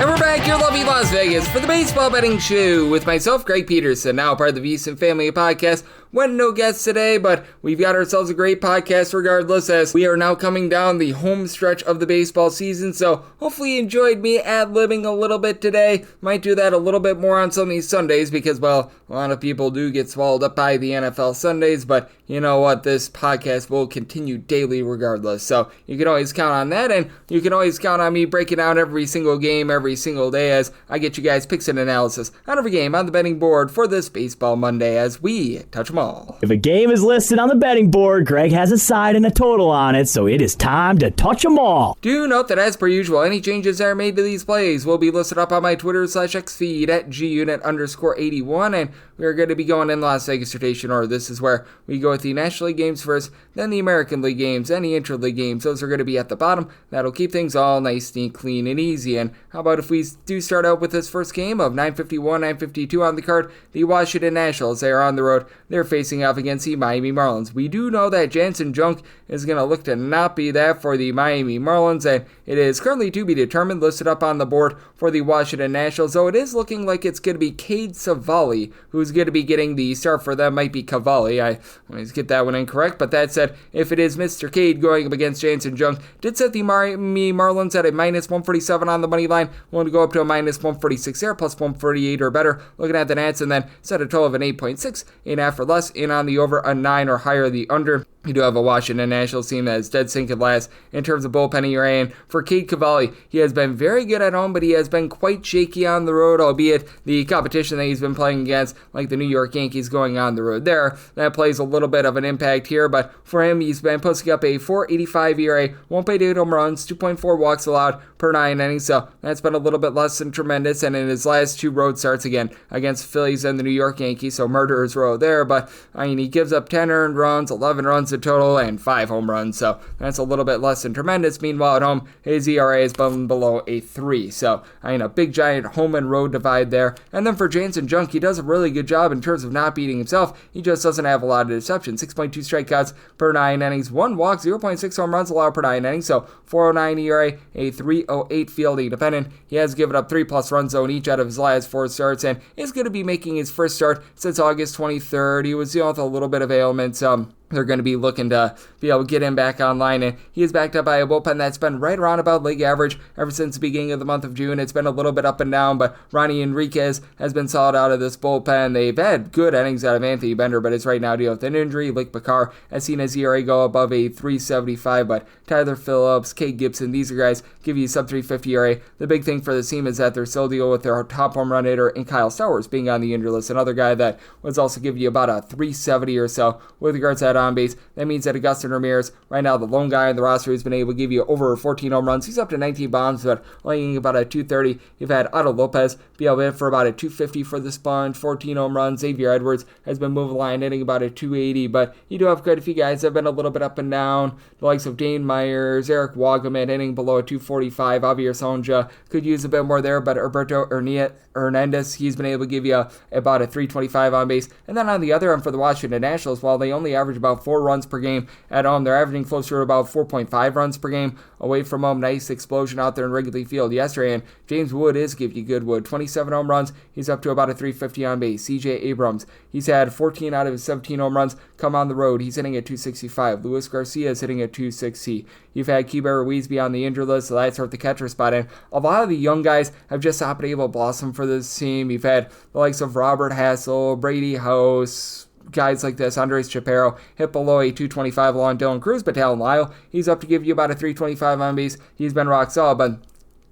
And we're back here in lovely Las Vegas for the Baseball Betting Show with myself, Greg Peterson, now part of the Beeson Family Podcast. No guests today, but we've got ourselves a great podcast regardless, as we are now coming down the home stretch of the baseball season. So hopefully you enjoyed me ad-libbing a little bit today. Might do that a little bit more on some of these Sundays because, well, a lot of people do get swallowed up by the NFL Sundays, but you know what? This podcast will continue daily regardless. So you can always count on that, and you can always count on me breaking down every single game every single day as I get you guys picks and analysis on every game on the betting board for this Baseball Monday as we touch them all. If a game is listed on the betting board, Greg has a side and a total on it, so it is time to touch them all. Do note that as per usual, any changes that are made to these plays will be listed up on my Twitter/X feed at gunit_81, and we are going to be going in Las Vegas rotation order. This is where we go with the National League games first, then the American League games, and the Intra-League games. Those are going to be at the bottom. That'll keep things all nice, neat, clean, and easy. And how about if we do start out with this first game of 9:51, 9:52 on the card, the Washington Nationals. They are on the road. They're facing off against the Miami Marlins. We do know that Jansen Junk is going to look to not be that for the Miami Marlins, and it is currently to be determined, listed up on the board for the Washington Nationals, though it is looking like it's going to be Cade Cavalli who's going to be getting the start for them. Might be Cavalli. I always get that one incorrect, but that said, if it is Mr. Cade going up against Jansen Junk, did set the Miami Marlins at a -147 on the money line. We'll go up to a -146 there, plus 148 or better. Looking at the Nats, and then set a total of an 8.6, 8.5 or less, in on the over, a 9 or higher the under. You do have a Washington Nationals team that is dead sinking last in terms of bullpen ERA. And for Cade Cavalli, he has been very good at home, but he has been quite shaky on the road, albeit the competition that he's been playing against, like the New York Yankees going on the road there, that plays a little bit of an impact here. But for him, he's been posting up a 4.85 ERA, 1.8 home runs, 2.4 walks allowed per 9 innings, so that's been a little bit less than tremendous. And in his last 2 road starts, again, against Phillies and the New York Yankees, so murderer's row there. But, he gives up 10 earned runs, 11 runs in total, and 5 home runs, so that's a little bit less than tremendous. Meanwhile, at home, his ERA is below a 3, so a big giant home and road divide there. And then for Jansen Junk, he does a really good job in terms of not beating himself. He just doesn't have a lot of deception. 6.2 strikeouts per 9 innings, 1 walk, 0.6 home runs allowed per 9 innings, so 4.09 ERA, a 3.08 fielding dependent. He has given up 3+ runs though in each out of his last 4 starts, and is going to be making his first start since August 23rd. He was dealing with a little bit of ailments. They're going to be looking to be able to get him back online, and he is backed up by a bullpen that's been right around about league average ever since the beginning of the month of June. It's been a little bit up and down, but Ronnie Enriquez has been solid out of this bullpen. They've had good innings out of Anthony Bender, but is right now dealing with an injury. Lick Bakar has seen his ERA go above a 3.75, but Tyler Phillips, Kate Gibson, these are guys give you sub 3.50 ERA. The big thing for the team is that they're still dealing with their top home run hitter in Kyle Stowers being on the injury list, another guy that was also giving you about a 3.70 or so with regards to that on base. That means that Augustin Ramirez, right now the lone guy on the roster who's been able to give you over 14 home runs. He's up to 19 bombs, but only getting about a 230. You've had Otto Lopez be able to hit for about a 250 for the sponge, 14 home runs. Xavier Edwards has been moving the line, hitting about a 280, but you do have quite a few guys that have been a little bit up and down. The likes of Dane Myers, Eric Wagaman hitting below a 245. Javier Sonja could use a bit more there, but Alberto Hernandez, he's been able to give you about a 325 on base. And then on the other end for the Washington Nationals, while they only average about 4 runs per game at home, they're averaging closer to about 4.5 runs per game away from home. Nice explosion out there in Wrigley Field yesterday, and James Wood is giving you good wood. 27 home runs, he's up to about a 350 on base. CJ Abrams, he's had 14 out of his 17 home runs come on the road. He's hitting at 265. Luis Garcia is hitting at 260. You've had Keibert Ruiz be on the injured list, so that's hurt the catcher spot, and a lot of the young guys have just not been able to blossom for this team. You've had the likes of Robert Hassel, Brady House, guys like this. Andres Chaparro hit below a 225 along Dylan Cruz, but Talon Lyle, he's up to give you about a 325 on base. He's been rock solid, but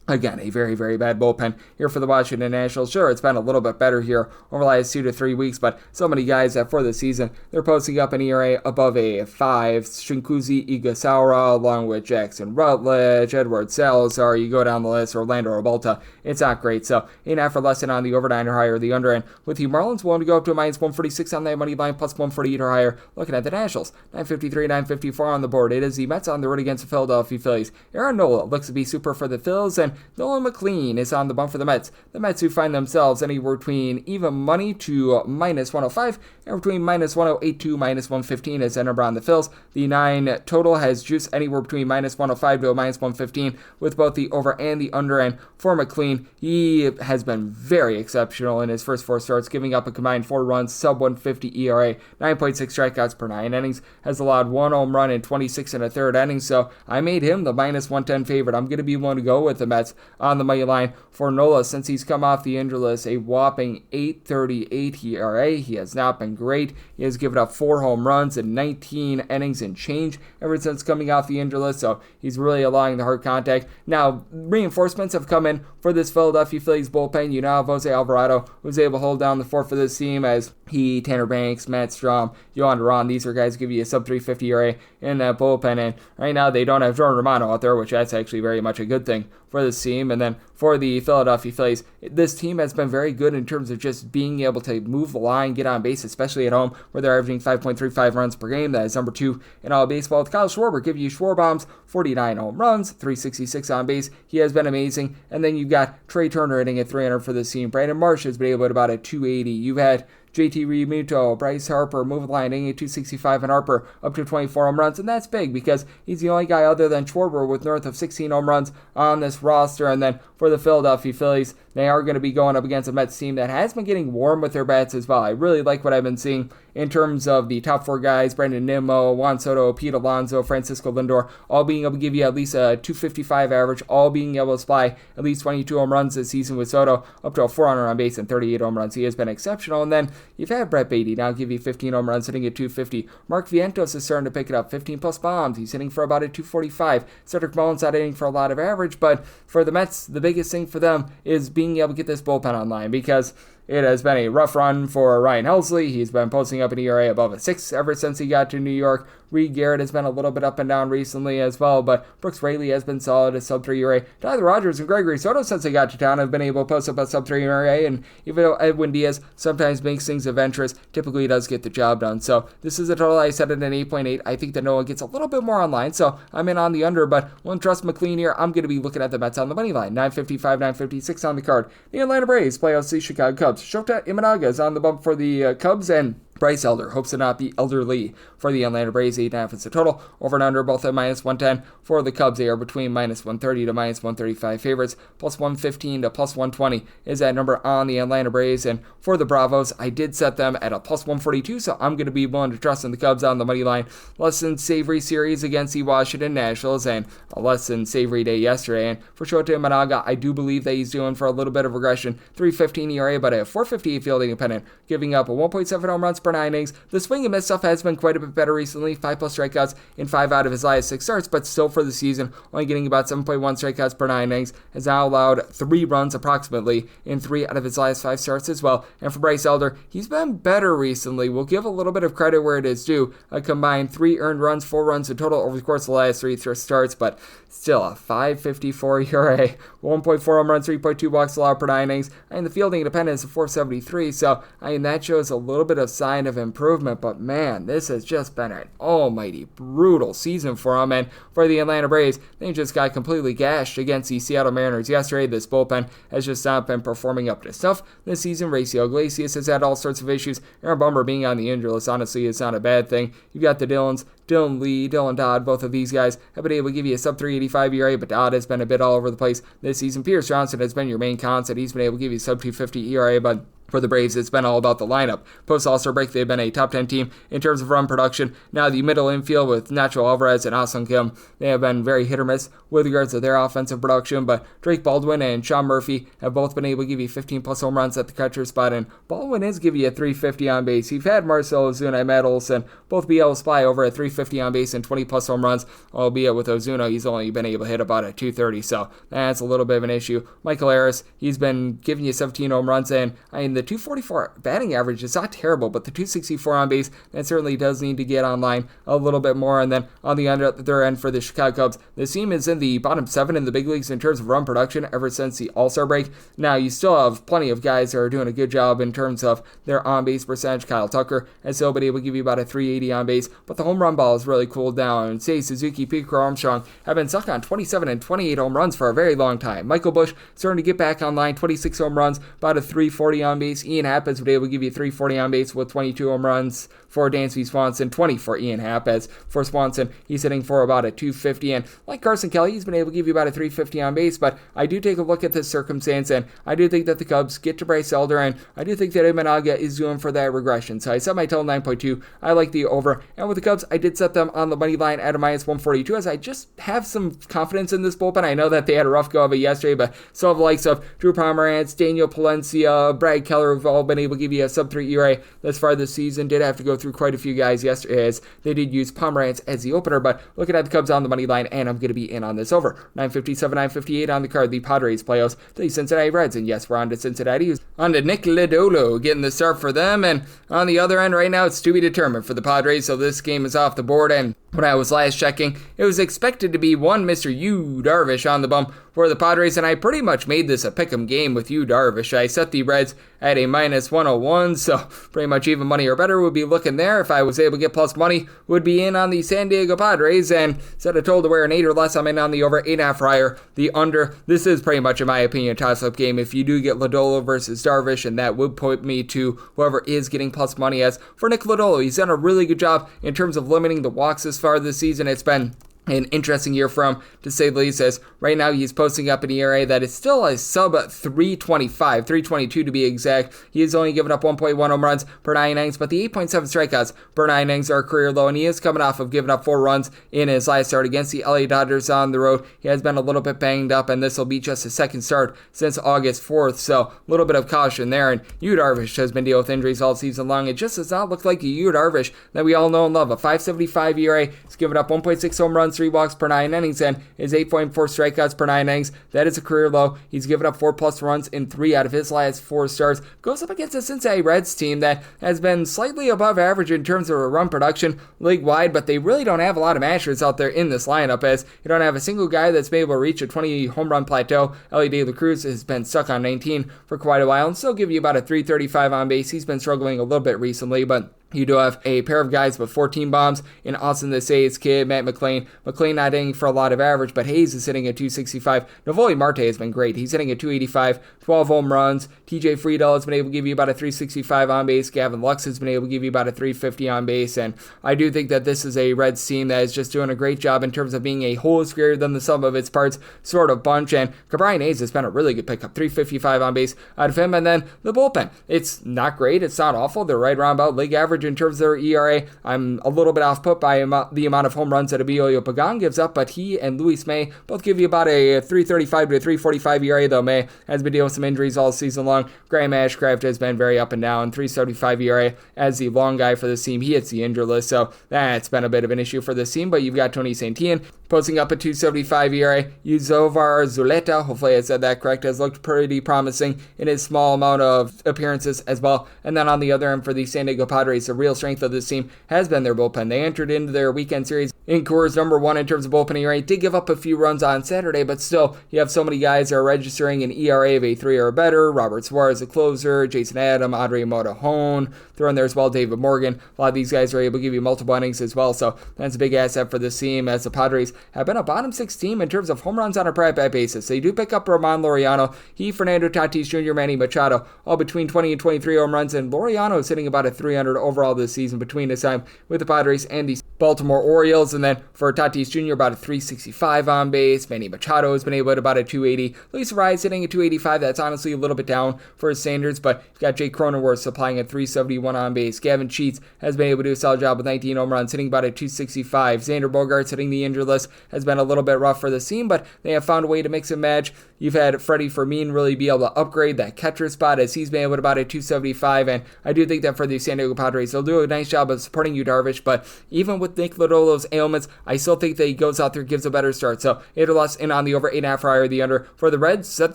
again, a very, very bad bullpen here for the Washington Nationals. Sure, it's been a little bit better here over the last 2 to 3 weeks, but so many guys that for the season, they're posting up an ERA above a 5. Shinkuzi Igasaura, along with Jackson Rutledge, Edward Salazar, you go down the list, Orlando Robalta. It's not great, so 8.5 or less on the over 9 or higher, the under end. With the Marlins willing to go up to a minus 146 on that money line, plus 148 or higher. Looking at the Nationals, 953, 954 on the board. It is the Mets on the road against the Philadelphia Phillies. Aaron Nola looks to be super for the Phils, and Nolan McLean is on the bump for the Mets. The Mets who find themselves anywhere between even money to minus 105 and between minus 108 to minus 115 as the number on the Phils. The 9 total has juice anywhere between minus 105 to a minus 115 with both the over and the under end. For McLean, he has been very exceptional in his first 4 starts, giving up a combined 4 runs, sub 150 ERA, 9.6 strikeouts per 9 innings, has allowed 1 home run in 26 1/3 innings, so I made him the minus 110 favorite. I'm going to be one to go with the Mets on the money line for Nola since he's come off the injury list. A whopping 8.38 ERA. He has not been great. He has given up 4 home runs in 19 innings and change ever since coming off the injury list, so he's really allowing the hard contact. Now, reinforcements have come in for this Philadelphia Phillies bullpen. You now have Jose Alvarado, who's able to hold down the fort for this team, as he, Tanner Banks, Matt Strom, Yohan Duran, these are guys give you a sub 350 ERA in that bullpen, and right now they don't have Jordan Romano out there, which that's actually very much a good thing for this team. And then for the Philadelphia Phillies, this team has been very good in terms of just being able to move the line, get on base, especially at home, where they're averaging 5.35 runs per game. That is number 2 in all baseball. With Kyle Schwarber giving you Schwarbombs, 49 home runs, 366 on base. He has been amazing. And then you've got Trey Turner hitting at 300 for this team. Brandon Marsh has been able to about a 280. You've had JT Realmuto, Bryce Harper, moving line, hitting at 265, and Harper up to 24 home runs, and that's big because he's the only guy other than Schwarber with north of 16 home runs on this roster. And then for the Philadelphia Phillies. They are going to be going up against a Mets team that has been getting warm with their bats as well. I really like what I've been seeing in terms of the top four guys, Brandon Nimmo, Juan Soto, Pete Alonso, Francisco Lindor, all being able to give you at least a 255 average, all being able to supply at least 22 home runs this season with Soto, up to a 400 on base and 38 home runs. He has been exceptional. And then you've had Brett Beatty now give you 15 home runs, hitting at 250. Mark Vientos is starting to pick it up, 15 plus bombs. He's hitting for about a 245. Cedric Mullins not hitting for a lot of average, but for the Mets, the biggest thing for them is being able to get this bullpen online, because it has been a rough run for Ryan Helsley. He's been posting up an ERA above a 6 ever since he got to New York. Reed Garrett has been a little bit up and down recently as well, but Brooks Raley has been solid, a sub-3 ERA. Tyler Rogers and Gregory Soto, since they got to town, have been able to post up a sub-3 ERA, and even though Edwin Diaz sometimes makes things adventurous, typically he does get the job done. So this is a total I set at an 8.8. I think that Noah gets a little bit more online, so I'm in on the under, but won't trust McLean here. I'm going to be looking at the Mets on the money line. 955, 956 on the card. The Atlanta Braves play out the Chicago Cubs. Shota Imanaga is on the bump for the Cubs, and Bryce Elder hopes to not be elderly for the Atlanta Braves. 8.5 is the total. Over and under both at minus 110. For the Cubs, they are between minus 130 to minus 135 favorites. Plus 115 to plus 120 is that number on the Atlanta Braves. And for the Bravos, I did set them at a plus 142, so I'm going to be willing to trust in the Cubs on the money line. Less than savory series against the Washington Nationals, and a less than savory day yesterday. And for Shota Imanaga, I do believe that he's doing for a little bit of regression. 3.15 ERA, but a 4.58 fielding independent, giving up a 1.7 home runs per 9 innings. The swing and miss stuff has been quite a bit better recently. 5+ strikeouts in 5 out of his last 6 starts, but still for the season, only getting about 7.1 strikeouts per 9 innings. Has now allowed 3 runs approximately in 3 out of his last 5 starts as well. And for Bryce Elder, he's been better recently. We'll give a little bit of credit where it is due. A combined 3 earned runs, 4 runs in total over the course of the last 3 starts, but still a 5.54 ERA, 1.4 home runs, 3.2 walks allowed per 9 innings, and the fielding independence of 4.73. So that shows a little bit of sign of improvement, but man, this has just been an almighty brutal season for him. And for the Atlanta Braves, they just got completely gashed against the Seattle Mariners yesterday. This bullpen has just not been performing up to snuff this season. Raciel Iglesias has had all sorts of issues. Aaron Bummer being on the injury list, honestly, is not a bad thing. You've got the Dylans, Dylan Lee, Dylan Dodd, both of these guys have been able to give you a sub-385 ERA, but Dodd has been a bit all over the place this season. Pierce Johnson has been your main constant. He's been able to give you a sub-250 ERA, but for the Braves, it's been all about the lineup. Post All-Star break, they've been a top 10 team in terms of run production. Now the middle infield with Nacho Alvarez and Ah-Sung Kim, they have been very hit or miss with regards to their offensive production, but Drake Baldwin and Sean Murphy have both been able to give you 15 plus home runs at the catcher spot, and Baldwin is giving you a 350 on base. You've had Marcell Ozuna and Matt Olson both be able to supply over a 350 on base and 20 plus home runs, albeit with Ozuna, he's only been able to hit about a 230, so that's a little bit of an issue. Michael Harris, he's been giving you 17 home runs, and the 244 batting average is not terrible, but the 264 on base, that certainly does need to get online a little bit more. And then on the other end for the Chicago Cubs, this team is in the bottom 7 in the big leagues in terms of run production ever since the All-Star break. Now, you still have plenty of guys that are doing a good job in terms of their on-base percentage. Kyle Tucker has still been able to give you about a 380 on base, but the home run ball has really cooled down. And Seiya Suzuki, Pete Armstrong have been stuck on 27 and 28 home runs for a very long time. Michael Busch starting to get back online, 26 home runs, about a 340 on base. Ian Happ has been able to give you 340 on base with 22 home runs for Dansby Swanson, 20 for Ian Happ. As for Swanson, he's hitting for about a 250, and like Carson Kelly, he's been able to give you about a 350 on base, but I do take a look at this circumstance, and I do think that the Cubs get to Bryce Elder, and I do think that Imanaga is doing for that regression, so I set my total 9.2. I like the over, and with the Cubs, I did set them on the money line at a minus 142, as I just have some confidence in this bullpen. I know that they had a rough go of it yesterday, but still have the likes of Drew Pomeranz, Daniel Palencia, Brad Keller have all been able to give you a sub-3 ERA thus far this season. Did have to go through quite a few guys yesterday, as they did use Pomeranz as the opener, but looking at the Cubs on the money line, and I'm going to be in on this over. 957, 958 on the card. The Padres playoffs, the Cincinnati Reds, and yes, we're on to Cincinnati. On to Nick Lodolo getting the start for them, and on the other end right now, it's to be determined for the Padres, so this game is off the board. And when I was last checking, it was expected to be one Mr. Yu Darvish on the bump for the Padres, and I pretty much made this a pick'em game with Yu Darvish. I set the Reds at a minus 101, so pretty much even money or better would be looking there. If I was able to get plus money, would be in on the San Diego Padres, and instead of told to wear an 8 or less, I'm in on the over 8.5 or higher. The under, this is pretty much, in my opinion, a toss-up game. If you do get Lodolo versus Darvish, and that would point me to whoever is getting plus money. As for Nick Lodolo, he's done a really good job in terms of limiting the walks this far this season. It's been an interesting year for him, to say the least, as right now he's posting up an ERA that is still a sub 325, 322 to be exact. He has only given up 1.1 home runs per 9 innings, but the 8.7 strikeouts per 9 innings are a career low, and he is coming off of giving up 4 runs in his last start against the LA Dodgers on the road. He has been a little bit banged up, and this will be just his second start since August 4th, so a little bit of caution there. And Yu Darvish has been dealing with injuries all season long. It just does not look like the Yu Darvish that we all know and love. A 5.75 ERA, he's given up 1.6 home runs, 3 walks per 9 innings, and his 8.4 strikeouts per 9 innings. That is a career low. He's given up 4+ runs in 3 out of his last 4 starts. Goes up against the Cincinnati Reds team that has been slightly above average in terms of run production league-wide, but they really don't have a lot of mashers out there in this lineup, as you don't have a single guy that's been able to reach a 20 home run plateau. Elly De La Cruz has been stuck on 19 for quite a while and still give you about a 335 on base. He's been struggling a little bit recently, but you do have a pair of guys with 14 bombs in Austin the Hayes kid, Matt McLain. McLain not hitting for a lot of average, but Hayes is hitting at 265. Novoli Marte has been great. He's hitting at 285, 12 home runs. TJ Friedel has been able to give you about a 365 on base. Gavin Lux has been able to give you about a 350 on base. And I do think that this is a Reds team that is just doing a great job in terms of being a whole is greater than the sum of its parts sort of bunch. And Cabrian Hayes has been a really good pickup, 355 on base out of him. And then the bullpen. It's not great. It's not awful. They're right around about league average in terms of their ERA. I'm a little bit off put by the amount of home runs that Emilio Pagan gives up, but he and Luis May both give you about a 335 to 345 ERA, though May has been dealing with some injuries all season long. Graham Ashcraft has been very up and down, 375 ERA as the long guy for this team. He hits the injured list, so that's been a bit of an issue for this team, but you've got Tony Santillan posting up a 275 ERA. Yuzovar Zuleta, hopefully I said that correct, has looked pretty promising in his small amount of appearances as well. And then on the other end for the San Diego Padres, the real strength of this team has been their bullpen. They entered into their weekend series in Coors number 1 in terms of bullpen ERA. Did give up a few runs on Saturday, but still, you have so many guys that are registering an ERA of a 3 or better. Robert Suarez, a closer, Jason Adam, Andre Motajón, throw in there as well, David Morgan. A lot of these guys are able to give you multiple innings as well, so that's a big asset for this team, as the Padres have been a bottom 6 team in terms of home runs on a per at-bat basis. They do pick up Ramon Laureano, Fernando Tatis Jr., Manny Machado, all between 20 and 23 home runs, and Laureano is hitting about a 300 overall this season between his time with the Padres and the Baltimore Orioles. And then for Tatis Jr., about a 365 on base. Manny Machado has been able to about a 280. Luis Arraez hitting a 285. That's honestly a little bit down for his standards, but you've got Jake Cronenworth supplying a 371 on base. Gavin Sheets has been able to do a solid job with 19 home runs, hitting about a 265. Xander Bogaerts hitting the injured list has been a little bit rough for the team, but they have found a way to mix and match. You've had Freddie Fermin really be able to upgrade that catcher spot, as he's been able to about a 275, and I do think that for the San Diego Padres, they'll do a nice job of supporting Yu Darvish, but even with Nick Lodolo's ailments, I still think that he goes out there, gives a better start. So 8 or less in on the over, 8.5 or higher the under. For the Reds, set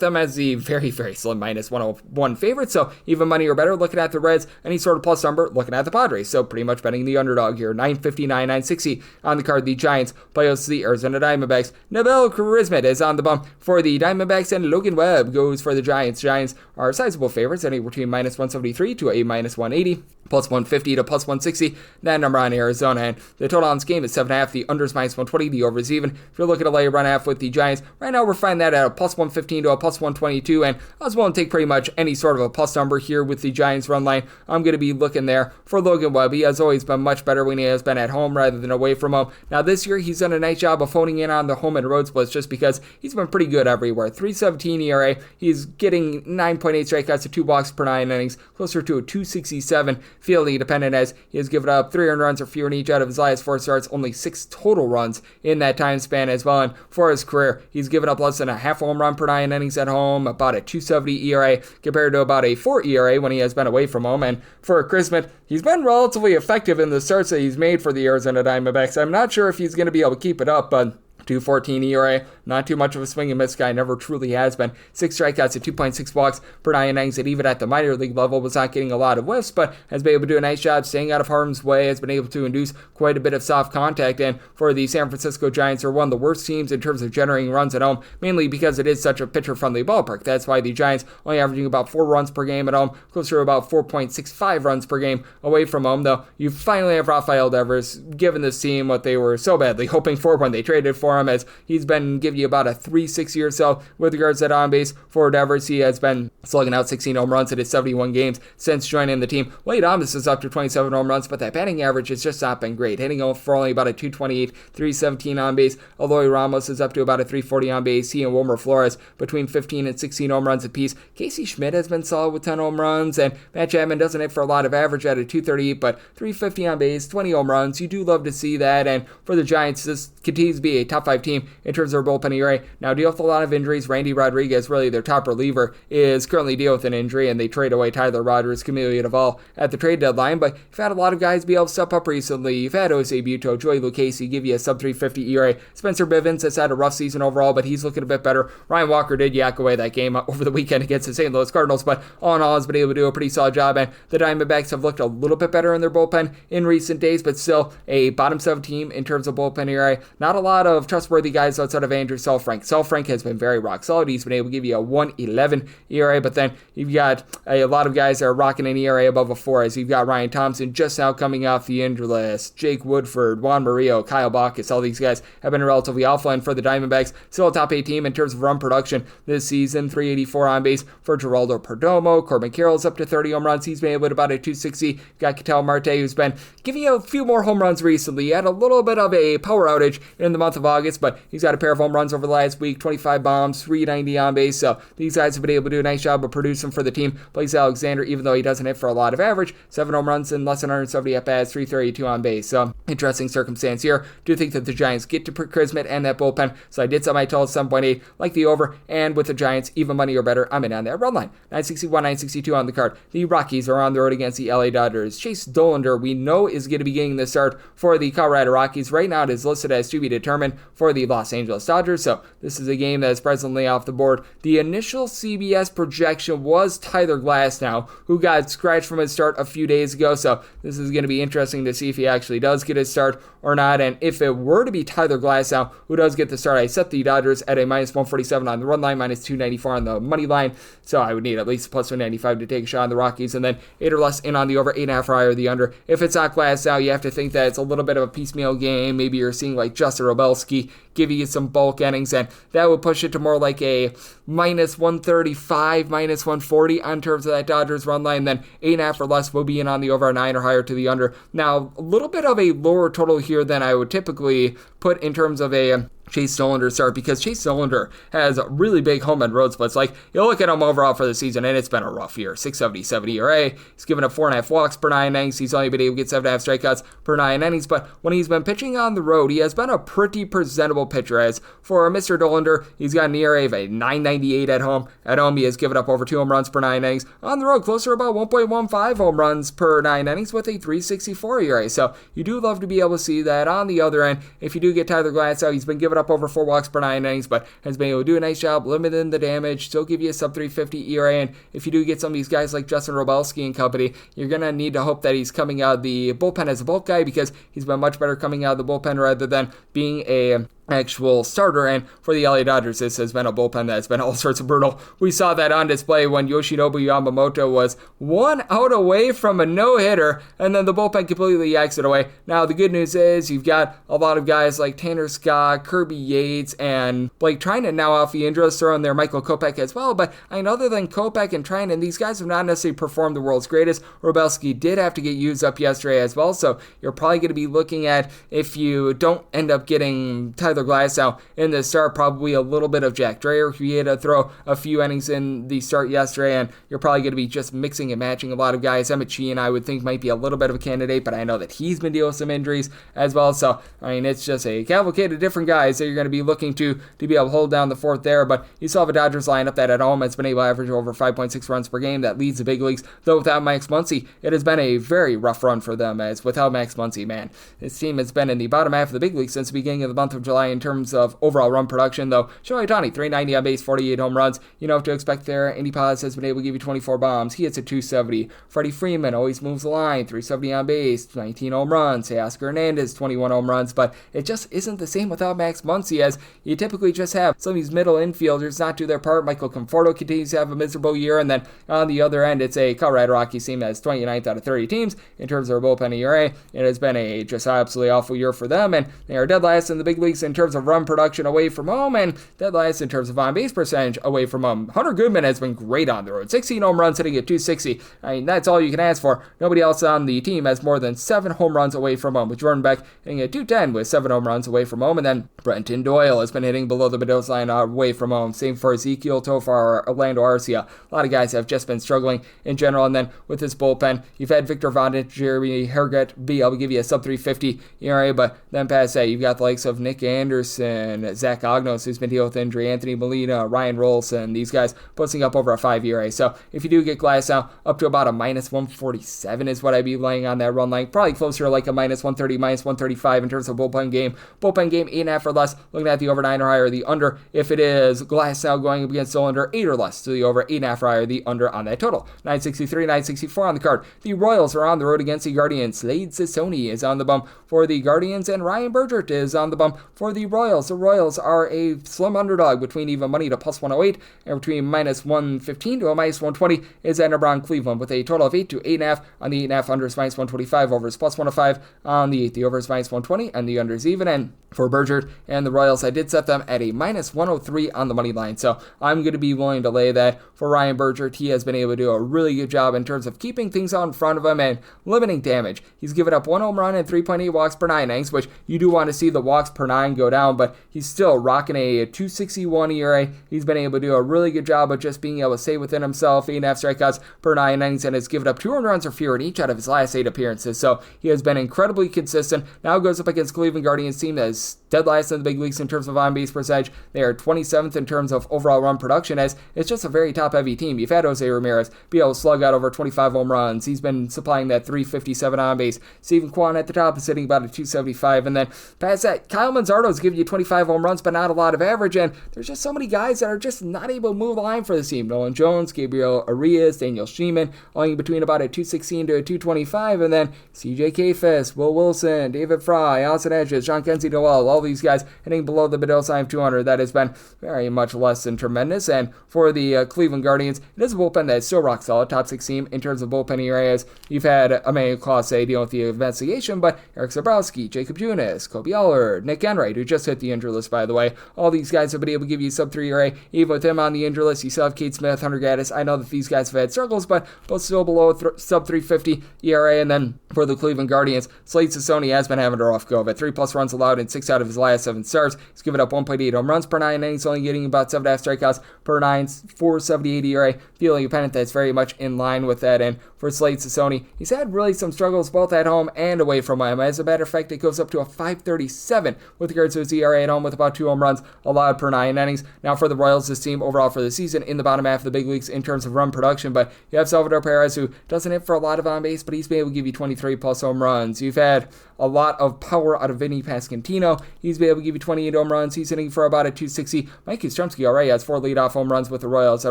them as the very, very slim minus 101 favorite, so even money or better looking at the Reds. Any sort of plus number looking at the Padres, so pretty much betting the underdog here. 959, 960 on the card. The Giants play host the Arizona Diamondbacks. Nabil Charismet is on the bump for the Diamondbacks, and Logan Webb goes for the Giants. Giants are sizable favorites, anywhere between minus 173 to a minus 180. Plus 150 to plus 160, that number on Arizona. And the total on this game is 7.5. The under is minus 120. The over is even. If you're looking to lay a run half with the Giants, right now we're finding that at a plus 115 to a plus 122. And I was willing to take pretty much any sort of a plus number here with the Giants run line. I'm going to be looking there for Logan Webb. He has always been much better when he has been at home rather than away from home. Now this year he's done a nice job of honing in on the home and road splits, just because he's been pretty good everywhere. 3.17 ERA. He's getting 9.8 strikeouts to 2 walks per 9 innings, closer to a 2.67 fielding dependent, as he has given up 300 runs or fewer in each out of his last 4 starts, only 6 total runs in that time span as well. And for his career, he's given up less than a half home run per 9 innings at home, about a 2.70 ERA compared to about a 4 ERA when he has been away from home. And for Christmas, he's been relatively effective in the starts that he's made for the Arizona Diamondbacks. I'm not sure if he's going to be able to keep it up, but 2.14 ERA, not too much of a swing and miss guy, never truly has been. 6 strikeouts at 2.6 walks per 9 innings, and even at the minor league level was not getting a lot of whiffs, but has been able to do a nice job staying out of harm's way, has been able to induce quite a bit of soft contact. And for the San Francisco Giants, are one of the worst teams in terms of generating runs at home, mainly because it is such a pitcher-friendly ballpark. That's why the Giants only averaging about 4 runs per game at home, closer to about 4.65 runs per game away from home, though you finally have Rafael Devers given this team what they were so badly hoping for when they traded for for him, as he's been giving you about a 3.60 or so with regards to that on-base for Devers. He has been slugging out 16 home runs in his 71 games since joining the team. Wade Thomas is up to 27 home runs, but that batting average has just not been great, hitting for only about a 228, 317 on base. Eloy Ramos is up to about a 340 on base. He and Wilmer Flores between 15 and 16 home runs apiece. Casey Schmidt has been solid with 10 home runs, and Matt Chapman doesn't hit for a lot of average at a 238, but 350 on base, 20 home runs. You do love to see that, and for the Giants, this continues to be a top 5 team in terms of their bullpen ERA. Now, deal with a lot of injuries. Randy Rodriguez, really their top reliever, is currently dealing with an injury, and they trade away Tyler Rogers, Camilo Duvall at the trade deadline, but you've had a lot of guys be able to step up recently. You've had Jose Buto, Joey Lucchesi give you a sub-350 ERA. Spencer Bivens has had a rough season overall, but he's looking a bit better. Ryan Walker did yak away that game over the weekend against the St. Louis Cardinals, but all in all has been able to do a pretty solid job, and the Diamondbacks have looked a little bit better in their bullpen in recent days, but still a bottom 7 team in terms of bullpen ERA. Not a lot of trustworthy guys outside of Andrew Saalfrank. Saalfrank has been very rock solid. He's been able to give you a 1.11 ERA, but then you've got a lot of guys that are rocking an ERA above a 4, as you've got Ryan Thompson just now coming off the injury list, Jake Woodford, Juan Murillo, Kyle Bacchus. All these guys have been relatively offline for the Diamondbacks. Still a top 8 team in terms of run production this season. 384 on base for Geraldo Perdomo. Corbin Carroll's up to 30 home runs. He's been able to about a 260. Got Ketel Marte, who's been giving you a few more home runs recently. He had a little bit of a power outage in the month of August, but he's got a pair of home runs over the last week, 25 bombs, 390 on base. So these guys have been able to do a nice job of producing for the team. Blaze Alexander, even though he doesn't hit for a lot of average, 7 home runs in less than 170 at-bats, 332 on base. So interesting circumstance here. Do think that the Giants get to Kismet and that bullpen. So I did set my total at 7.8, like the over, and with the Giants, even money or better, I'm in on that run line. 961, 962 on the card. The Rockies are on the road against the LA Dodgers. Chase Dollander, we know, is going to be getting the start for the Colorado Rockies. Right now, it is listed as to be determined for the Los Angeles Dodgers. So this is a game that is presently off the board. The initial CBS projection was Tyler Glasnow, who got scratched from his start a few days ago. So this is going to be interesting to see if he actually does get his start or not. And if it were to be Tyler Glasnow who does get the start, I set the Dodgers at a minus 147 on the run line, minus 294 on the money line. So I would need at least plus 195 to take a shot on the Rockies, and then 8 or less in on the over, 8.5 or higher the under. If it's not Glasnow, you have to think that it's a little bit of a piecemeal game. Maybe you're seeing like Justin Robelski giving you some bulk innings, and that would push it to more like a minus 135, minus 140 on terms of that Dodgers run line. Then 8.5 or less will be in on the over, 9 or higher to the under. Now, a little bit of a lower total here than I would typically put in terms of a Chase Dollander start, because Chase Dollander has really big home and road splits. Like, you look at him overall for the season, and it's been a rough year. 6.77 ERA. He's given up 4.5 walks per 9 innings. He's only been able to get 7.5 strikeouts per 9 innings. But when he's been pitching on the road, he has been a pretty presentable pitcher. As for Mr. Dollander, he's got an ERA of a 9.98 at home. At home, he has given up over 2 home runs per 9 innings. On the road, closer to about 1.15 home runs per 9 innings with a 3.64 ERA. So you do love to be able to see that. On the other end, if you do get Tyler Glasnow, he's been giving up over 4 walks per 9 innings, but has been able to do a nice job limiting the damage, still give you a sub 350 ERA. And if you do get some of these guys like Justin Robelski and company, you're going to need to hope that he's coming out of the bullpen as a bulk guy, because he's been much better coming out of the bullpen rather than being a actual starter. And for the LA Dodgers, this has been a bullpen that's been all sorts of brutal. We saw that on display when Yoshinobu Yamamoto was 1 out away from a no-hitter, and then the bullpen completely yaks it away. Now, the good news is you've got a lot of guys like Tanner Scott, Kirby Yates, and Blake Trinan now off the injury list, throwing there Michael Kopech as well. But I mean, other than Kopech and Trinan, these guys have not necessarily performed the world's greatest. Robelski did have to get used up yesterday as well, so you're probably going to be looking at, if you don't end up getting Tyler Glasnow in the start, probably a little bit of Jack Dreher, who he had to throw a few innings in the start yesterday, and you're probably going to be just mixing and matching a lot of guys. Emmett Sheehan, I would think, might be a little bit of a candidate, but I know that he's been dealing with some injuries as well. So, I mean, it's just a cavalcade of different guys that you're going to be looking to be able to hold down the fourth there. But you still have a Dodgers lineup that at home has been able to average over 5.6 runs per game. That leads the big leagues. Though without Max Muncy, it has been a very rough run for them, as without Max Muncy, man, this team has been in the bottom half of the big league since the beginning of the month of July in terms of overall run production. Though Shohei Ohtani, 390 on base, 48 home runs. You know what to expect there. Andy Paz has been able to give you 24 bombs. He hits a 270. Freddie Freeman always moves the line, 370 on base, 19 home runs. Teoscar Hernandez, 21 home runs. But it just isn't the same without Max Muncy, as you typically just have some of these middle infielders not do their part. Michael Conforto continues to have a miserable year, and then on the other end, it's a Colorado Rockies team that's 29th out of 30 teams in terms of their bullpen ERA. It has been a just absolutely awful year for them, and they are dead last in the big leagues in in terms of run production away from home, and dead last in terms of on-base percentage away from home. Hunter Goodman has been great on the road. 16 home runs, hitting at .260. I mean, that's all you can ask for. Nobody else on the team has more than 7 home runs away from home, with Jordan Beck hitting at .210 with 7 home runs away from home, and then Brenton Doyle has been hitting below the Mendoza line away from home. Same for Ezekiel Tofar, Orlando Arcia. A lot of guys have just been struggling in general, and then with this bullpen, you've had Victor Vodnik, Jeremy Herget be able to give you a sub-350 ERA, but then past that, you've got the likes of Nick Anderson, Zach Ognos, who's been dealing with injury, Anthony Molina, Ryan Rolson, these guys posting up over a 5 ERA. So if you do get Glasnow up to about a -147 is what I'd be laying on that run line. Probably closer to like a -130, -135 in terms of bullpen game. Bullpen game, 8.5 or less. Looking at the over 9 or higher, the under. If it is Glasnow going up against Zoolander, 8 or less to the over, 8.5 or higher, the under on that total. 963, 964 on the card. The Royals are on the road against the Guardians. Slade Cicone is on the bump for the Guardians, and Ryan Bergert is on the bump for the Royals. The Royals are a slim underdog between even money to +108 and between -115 to a -120 is Edna Brown Cleveland with a total of 8 to 8.5 on the 8.5 unders -125, overs +105 on the 8, the overs -120 and the unders even. And for Bergert and the Royals, I did set them at a -103 on the money line, so I'm going to be willing to lay that for Ryan Bergert. He has been able to do a really good job in terms of keeping things out in front of him and limiting damage. He's given up 1 home run and 3.8 walks per 9 innings, which you do want to see the walks per 9 go down, but he's still rocking a 261 ERA. He's been able to do a really good job of just being able to stay within himself, 8.5 strikeouts per 9 innings, and has given up 2 earned runs or fewer in each out of his last 8 appearances. So he has been incredibly consistent. Now goes up against Cleveland Guardians team that is dead last in the big leagues in terms of on-base percentage. They are 27th in terms of overall run production, as it's just a very top-heavy team. You've had Jose Ramirez be able to slug out over 25 home runs. He's been supplying that 357 on-base. Stephen Kwan at the top is sitting about a 275, and then past that, Kyle Manzardo's giving you 25 home runs, but not a lot of average, and there's just so many guys that are just not able to move the line for this team. Nolan Jones, Gabriel Arias, Daniel Sheeman, all in between about a 216 to a 225, and then CJ Kafis, Will Wilson, David Fry, Austin Hedges, John Kenzie Noel, all these guys hitting below the Mendoza line of 200. That has been very much less than tremendous. And for the Cleveland Guardians, it is a bullpen that is still rock solid, top 6 team in terms of bullpen areas. You've had Emmanuel Clase dealing with the investigation, but Eric Zabrowski, Jacob Junis, Kobe Allard, Nick Enright, who just hit the injury list, by the way. All these guys have been able to give you sub-3 ERA. Even with him on the injury list, you still have Cade Smith, Hunter Gaddis. I know that these guys have had struggles, but both still below sub-350 ERA. And then for the Cleveland Guardians, Slade Cicone has been having a rough go of it. 3+ runs allowed in 6 out of his last 7 starts. He's given up 1.8 home runs per 9 innings, only getting about 7.5 strikeouts per 9, 4.78 ERA. Feeling a pennant that's very much in line with that. And for Slade Cicone, he's had really some struggles both at home and away from home. As a matter of fact, it goes up to a 5.37 with regards to his ERA at home, with about 2 home runs allowed per 9 innings. Now for the Royals, this team overall for the season in the bottom half of the big leagues in terms of run production, but you have Salvador Perez, who doesn't hit for a lot of on base, but he's been able to give you 23+ home runs. You've had a lot of power out of Vinny Pasquantino. He's been able to give you 28 home runs. He's hitting for about a 260. Mike Yastrzemski already has 4 leadoff home runs with the Royals. I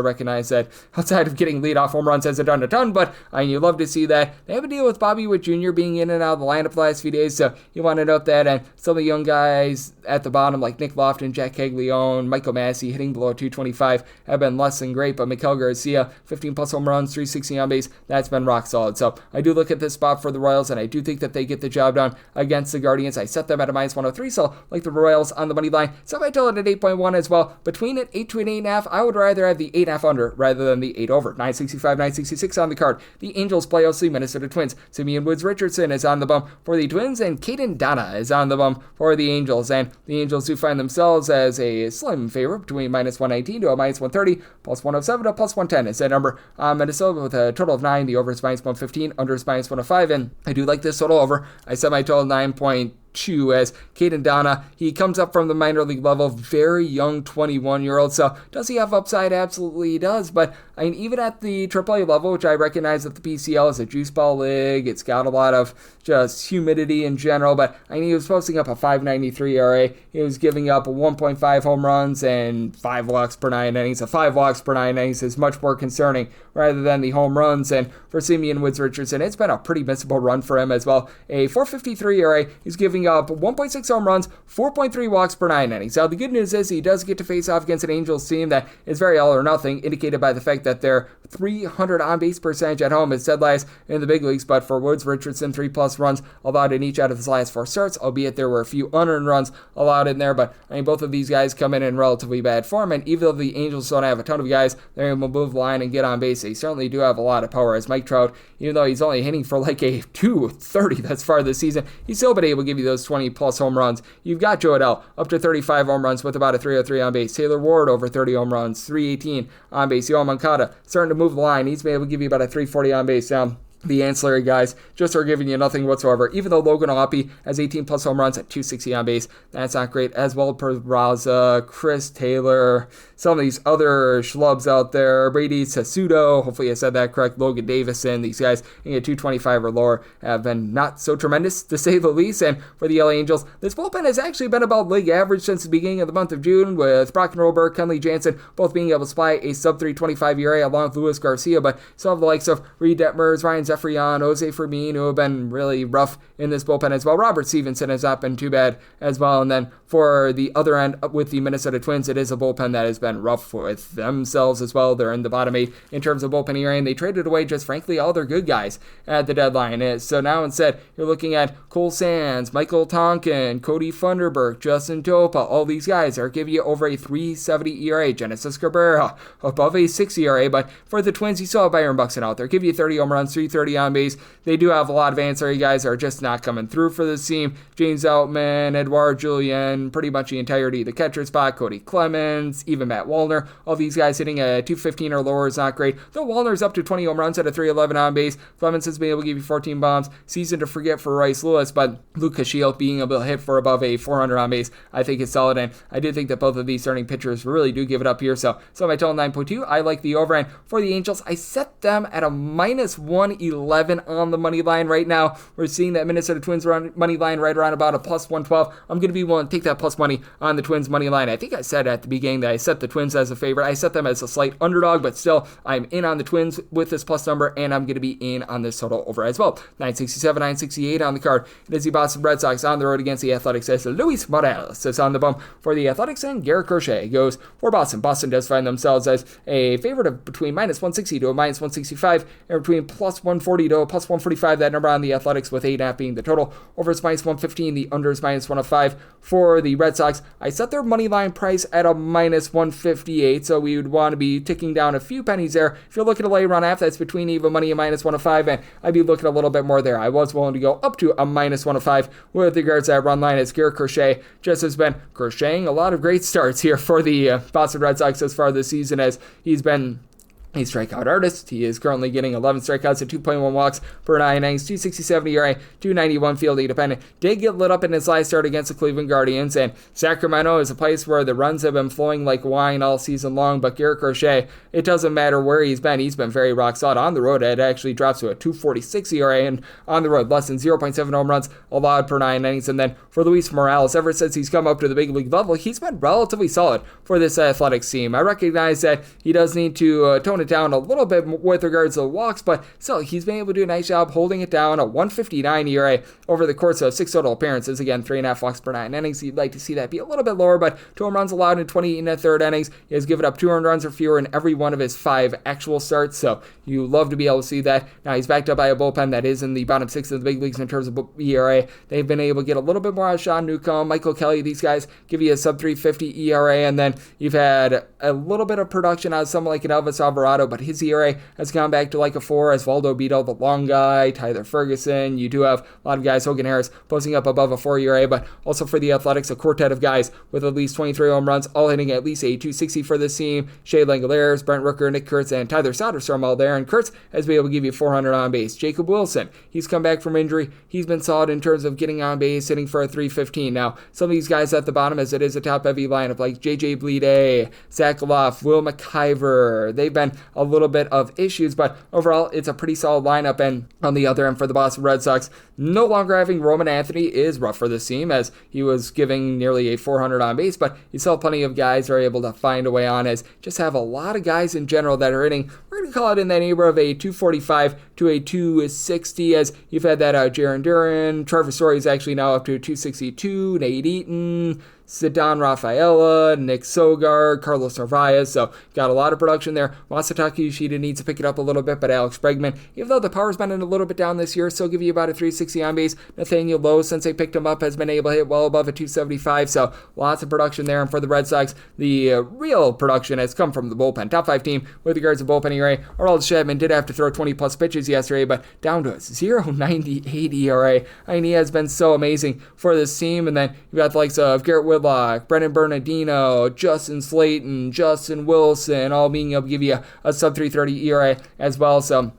recognize that outside of getting leadoff home runs hasn't done a ton, but you love to see that. They have a deal with Bobby Witt Jr. being in and out of the lineup the last few days, so you want to note that. And some of the young guys at the bottom, like Nick Lofton, Jack Caglione, Michael Massey, hitting below 225, have been less than great, but Miguel Garcia, 15+ home runs, 360 on base, that's been rock solid. So I do look at this spot for the Royals, and I do think that they get the job done against the Guardians. I set them at a -103, so like the Royals on the money line. So if I tell it at 8.1 as well, between an 8 to an 8.5, I would rather have the 8.5 under rather than the 8 over. 965, 966 on the card. The Angels play OC Minnesota Twins. Simeon Woods Richardson is on the bump for the Twins, and Caden Donna is on the bump for the Angels. And the Angels do find themselves as a slim favorite between -119 to a -130, +107 to +110 is that number. Minnesota with a total of 9. The over is -115, under is -105, and I do like this total over. I set my total 9.2 as Caden Donna. He comes up from the minor league level, very young 21-year-old. So does he have upside? Absolutely he does. But I mean, even at the AAA level, which I recognize that the PCL is a juice ball league, it's got a lot of just humidity in general. But I mean, he was posting up a 5.93 ERA. He was giving up 1.5 home runs and 5 walks per 9 innings. A 5 walks per 9 innings is much more concerning rather than the home runs. And for Simeon Woods Richardson, it's been a pretty missable run for him as well. A 4.53 ERA. He's giving giving up 1.6 home runs, 4.3 walks per 9 innings. Now, the good news is he does get to face off against an Angels team that is very all or nothing, indicated by the fact that their 300 on-base percentage at home is dead last in the big leagues. But for Woods, Richardson, 3+ runs allowed in each out of his last 4 starts, albeit there were a few unearned runs allowed in there. But I mean, both of these guys come in relatively bad form, and even though the Angels don't have a ton of guys, they're able to move the line and get on base. They certainly do have a lot of power, as Mike Trout, even though he's only hitting for like a 230 thus far this season, he's still been able to give you those 20+ home runs. You've got Joe Adell up to 35 home runs with about a 303 on base. Taylor Ward over 30 home runs, 318 on base. Yoel Moncada starting to move the line. He's been able to give you about a 340 on base. The ancillary guys just are giving you nothing whatsoever. Even though Logan O'Hoppe has 18+ home runs at 260 on base, that's not great. As well, Peraza, Chris Taylor, some of these other schlubs out there, Brady Sassuto, hopefully I said that correct, Logan Davison, these guys in at 225 or lower have been not so tremendous, to say the least. And for the LA Angels, this bullpen has actually been about league average since the beginning of the month of June, with Brock Norberg, Kenley Jansen both being able to supply a sub-325 ERA along with Luis Garcia, but still have the likes of Reed Detmers, Ryan Zefrian, Jose Fermin, who have been really rough in this bullpen as well. Robert Stevenson has not been too bad as well. And then for the other end with the Minnesota Twins, it is a bullpen that has been rough with themselves as well. They're in the bottom 8 in terms of bullpen ERA, and they traded away just frankly all their good guys at the deadline. So now instead, you're looking at Cole Sands, Michael Tonkin, Cody Funderburk, Justin Topa. All these guys are giving you over a 3.70 ERA. Genesis Cabrera above a 6 ERA, but for the Twins, you still have Byron Buxton out there. Give you 30 home runs, 330 on base. They do have a lot of ancillary guys that are just not coming through for this team. James Outman, Edouard Julien, pretty much the entirety of the catcher spot. Cody Clemens, even Matt Wallner. All these guys hitting a 215 or lower is not great. Though Wallner's up to 20 home runs at a 311 on base. Clemens has been able to give you 14 bombs. Season to forget for Rice Lewis, but Luke Shield being able to hit for above a 400 on base, I think is solid. And I do think that both of these starting pitchers really do give it up here. So my total 9.2. I like the over. And for the Angels, I set them at a minus 111 on the money line right now. We're seeing that Minnesota Twins money line right around about a plus 112. I'm going to be willing to take that plus money on the Twins money line. I think I said at the beginning that I set the Twins as a favorite. I set them as a slight underdog, but still I'm in on the Twins with this plus number, and I'm going to be in on this total over as well. 967, 968 on the card. It is the Boston Red Sox on the road against the Athletics as Luis Morales is on the bump for the Athletics, and Garrett Crochet goes for Boston. Boston does find themselves as a favorite of between minus 160 to a minus 165, and between plus 140 to a plus 145, that number on the Athletics, with 8.5 being the total. Over is minus 115, the under is minus 105 for the Red Sox. I set their money line price at a minus 158, so we would want to be ticking down a few pennies there. If you're looking to lay around half, that's between even money and minus 105, and I'd be looking a little bit more there. I was willing to go up to a minus 105 with regards to that run line, as Garrett Crochet just has been crocheting a lot of great starts here for the Boston Red Sox as far this season, as he's been a strikeout artist. He is currently getting 11 strikeouts at 2.1 walks per 9 innings, 267 ERA, 291 fielding dependent. Did get lit up in his last start against the Cleveland Guardians, and Sacramento is a place where the runs have been flowing like wine all season long, but Garrett Crochet, it doesn't matter where he's been very rock solid. On the road, it actually drops to a 246 ERA, and on the road, less than 0.7 home runs allowed per 9 innings. And then for Luis Morales, ever since he's come up to the big league level, he's been relatively solid for this Athletics team. I recognize that he does need to tone it down a little bit with regards to the walks, but still, he's been able to do a nice job holding it down. A 159 ERA over the course of 6 total appearances. Again, 3.5 walks per 9 innings. You'd like to see that be a little bit lower, but 2 home runs allowed in 20 in the third innings. He has given up 2 earned runs or fewer in every one of his 5 actual starts, so you love to be able to see that. Now, he's backed up by a bullpen that is in the bottom 6 of the big leagues in terms of ERA. They've been able to get a little bit more out of Sean Newcomb, Michael Kelly. These guys give you a sub 350 ERA, and then you've had a little bit of production out of someone like an Elvis Alvarado, but his ERA has gone back to like a 4, as Valdo Beetle, the long guy, Tyler Ferguson. You do have a lot of guys, Hogan Harris, posting up above a 4 ERA, but also for the Athletics, a quartet of guys with at least 23 home runs, all hitting at least a 260 for this team. Shea Langoliers, Brent Rooker, Nick Kurtz, and Tyler Soderstrom all there, and Kurtz has been able to give you 400 on base. Jacob Wilson, he's come back from injury. He's been solid in terms of getting on base, hitting for a 315. Now, some of these guys at the bottom, as it is a top-heavy lineup, like J.J. Bleday, Zach Loff, Will McIver, they've been a little bit of issues, but overall, it's a pretty solid lineup. And on the other end for the Boston Red Sox, no longer having Roman Anthony is rough for this team, as he was giving nearly a 400 on base, but you still have plenty of guys that are able to find a way on, as just have a lot of guys in general that are hitting we're going to call it in that neighborhood of a 245 to a 260, as you've had that Jaron Duran. Trevor Story is actually now up to a 262. Nate Eaton, Ceddanne Rafaela, Nick Sogard, Carlos Narvaez, so got a lot of production there. Masataka Yoshida needs to pick it up a little bit, but Alex Bregman, even though the power's been a little bit down this year, still give you about a 360 on base. Nathaniel Lowe, since they picked him up, has been able to hit well above a 275, so lots of production there. And for the Red Sox, the real production has come from the bullpen. Top 5 team with regards to bullpen ERA. Aroldis Chapman did have to throw 20 plus pitches yesterday, but down to a 0.98 ERA. I mean, he has been so amazing for this team. And then you've got the likes of Garrett Whitlock, Brendan Bernardino, Justin Slayton, Justin Wilson, all being able to give you a sub 330 ERA as well. So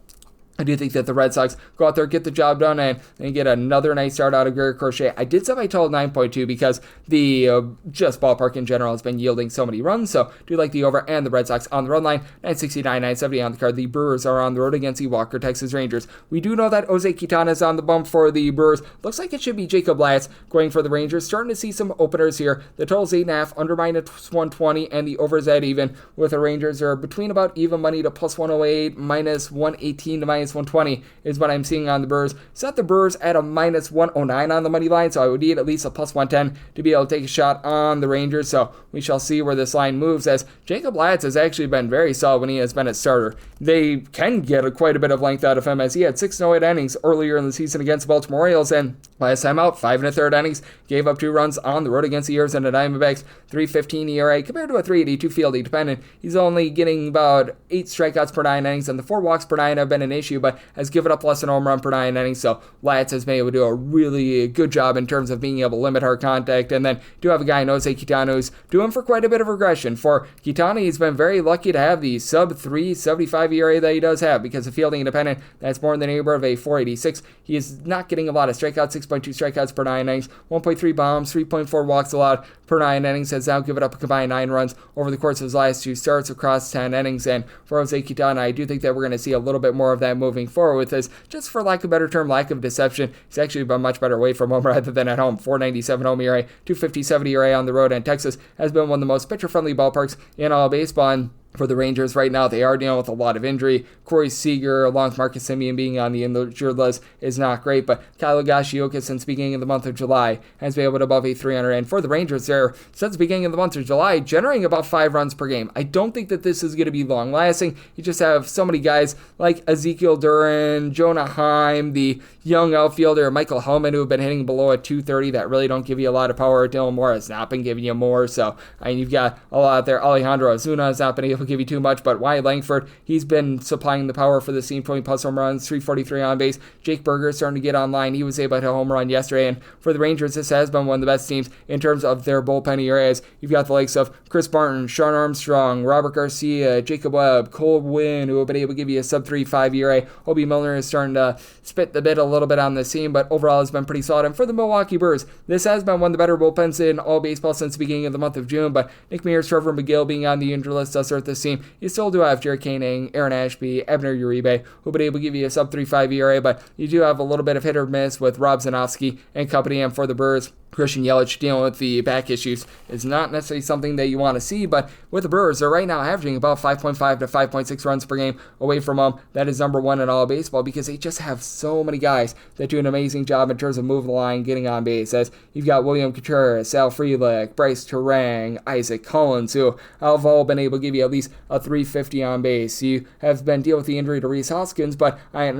I do think that the Red Sox go out there, get the job done, and get another nice start out of Garrett Crochet. I did set my total 9.2 because the just ballpark in general has been yielding so many runs, so do like the over and the Red Sox on the run line. 969, 970 on the card. The Brewers are on the road against the Walker Texas Rangers. We do know that Jose Quintana is on the bump for the Brewers. Looks like it should be Jacob Latz going for the Rangers. Starting to see some openers here. The total's 8.5, under minus 120, and the overs at even with the Rangers are between about even money to plus 108, minus 118 to minus 120 is what I'm seeing on the Brewers. Set the Brewers at a minus 109 on the money line, so I would need at least a plus 110 to be able to take a shot on the Rangers. So we shall see where this line moves, as Jacob Latz has actually been very solid when he has been a starter. They can get quite a bit of length out of him, as he had 6 no-hit innings earlier in the season against the Baltimore Orioles, and last time out, 5 1/3 innings, gave up 2 runs on the road against the Arizona Diamondbacks. 3.15 ERA compared to a 3.82 fielding dependent. He's only getting about 8 strikeouts per 9 innings, and the 4 walks per 9 have been an issue, but has given up less than a home run per 9 innings, so Latz has been able to do a really good job in terms of being able to limit hard contact. And then do have a guy, Jose Quintana, who's doing for quite a bit of regression. For Quintana, he's been very lucky to have the sub 3.75 ERA that he does have, because of fielding independent, that's more in the neighborhood of a 4.86. He is not getting a lot of strikeouts, 6.2 strikeouts per 9 innings, 1.3 bombs, 3.4 walks allowed per 9 innings, has now given up a combined 9 runs over the course of his last 2 starts across 10 innings. And for Jose Quintana, I do think that we're going to see a little bit more of that moving forward with this, just for lack of a better term, lack of deception. He's actually been much better away from home rather than at home. 4.97 home ERA, 2.57 ERA on the road, and Texas has been one of the most pitcher-friendly ballparks in all of baseball. And for the Rangers right now, they are dealing with a lot of injury. Corey Seager, along with Marcus Semien being on the injured list, is not great, but Kyle Higashioka, since the beginning of the month of July, has been able to above a 300. And for the Rangers, they're, since the beginning of the month of July, generating about 5 runs per game. I don't think that this is going to be long-lasting. You just have so many guys like Ezekiel Duran, Jonah Heim, the young outfielder Michael Hellman, who have been hitting below a 230 that really don't give you a lot of power. Dylan Moore has not been giving you more, so I mean, you've got a lot out there. Alejandro Ozuna has not been able to give you too much, but Wyatt Langford, he's been supplying the power for the team, 20 plus home runs, 343 on base. Jake Berger is starting to get online. He was able to home run yesterday, and for the Rangers, this has been one of the best teams in terms of their bullpen ERAs. You've got the likes of Chris Martin, Sean Armstrong, Robert Garcia, Jacob Webb, Cole Winn, who have been able to give you a sub 3.5 ERA. Obi Milner is starting to spit the bit a little bit on this team, but overall has been pretty solid. And for the Milwaukee Brewers, this has been one of the better bullpens in all baseball since the beginning of the month of June, but Nick Mears, Trevor McGill being on the injured list does hurt this team. You still do have Jared Koenig, Aaron Ashby, Ebner Uribe, who've been able to give you a sub 3.5 ERA, but you do have a little bit of hit or miss with Rob Zanofsky and company. And for the Brewers, Christian Yelich dealing with the back issues is not necessarily something that you want to see, but with the Brewers, they're right now averaging about 5.5 to 5.6 runs per game away from home. That is number 1 in all baseball, because they just have so many guys that do an amazing job in terms of moving the line, getting on base. As you've got William Contreras, Sal Frelick, Bryce Terang, Isaac Collins, who have all been able to give you at least a 350 on base. You have been dealing with the injury to Rhys Hoskins, but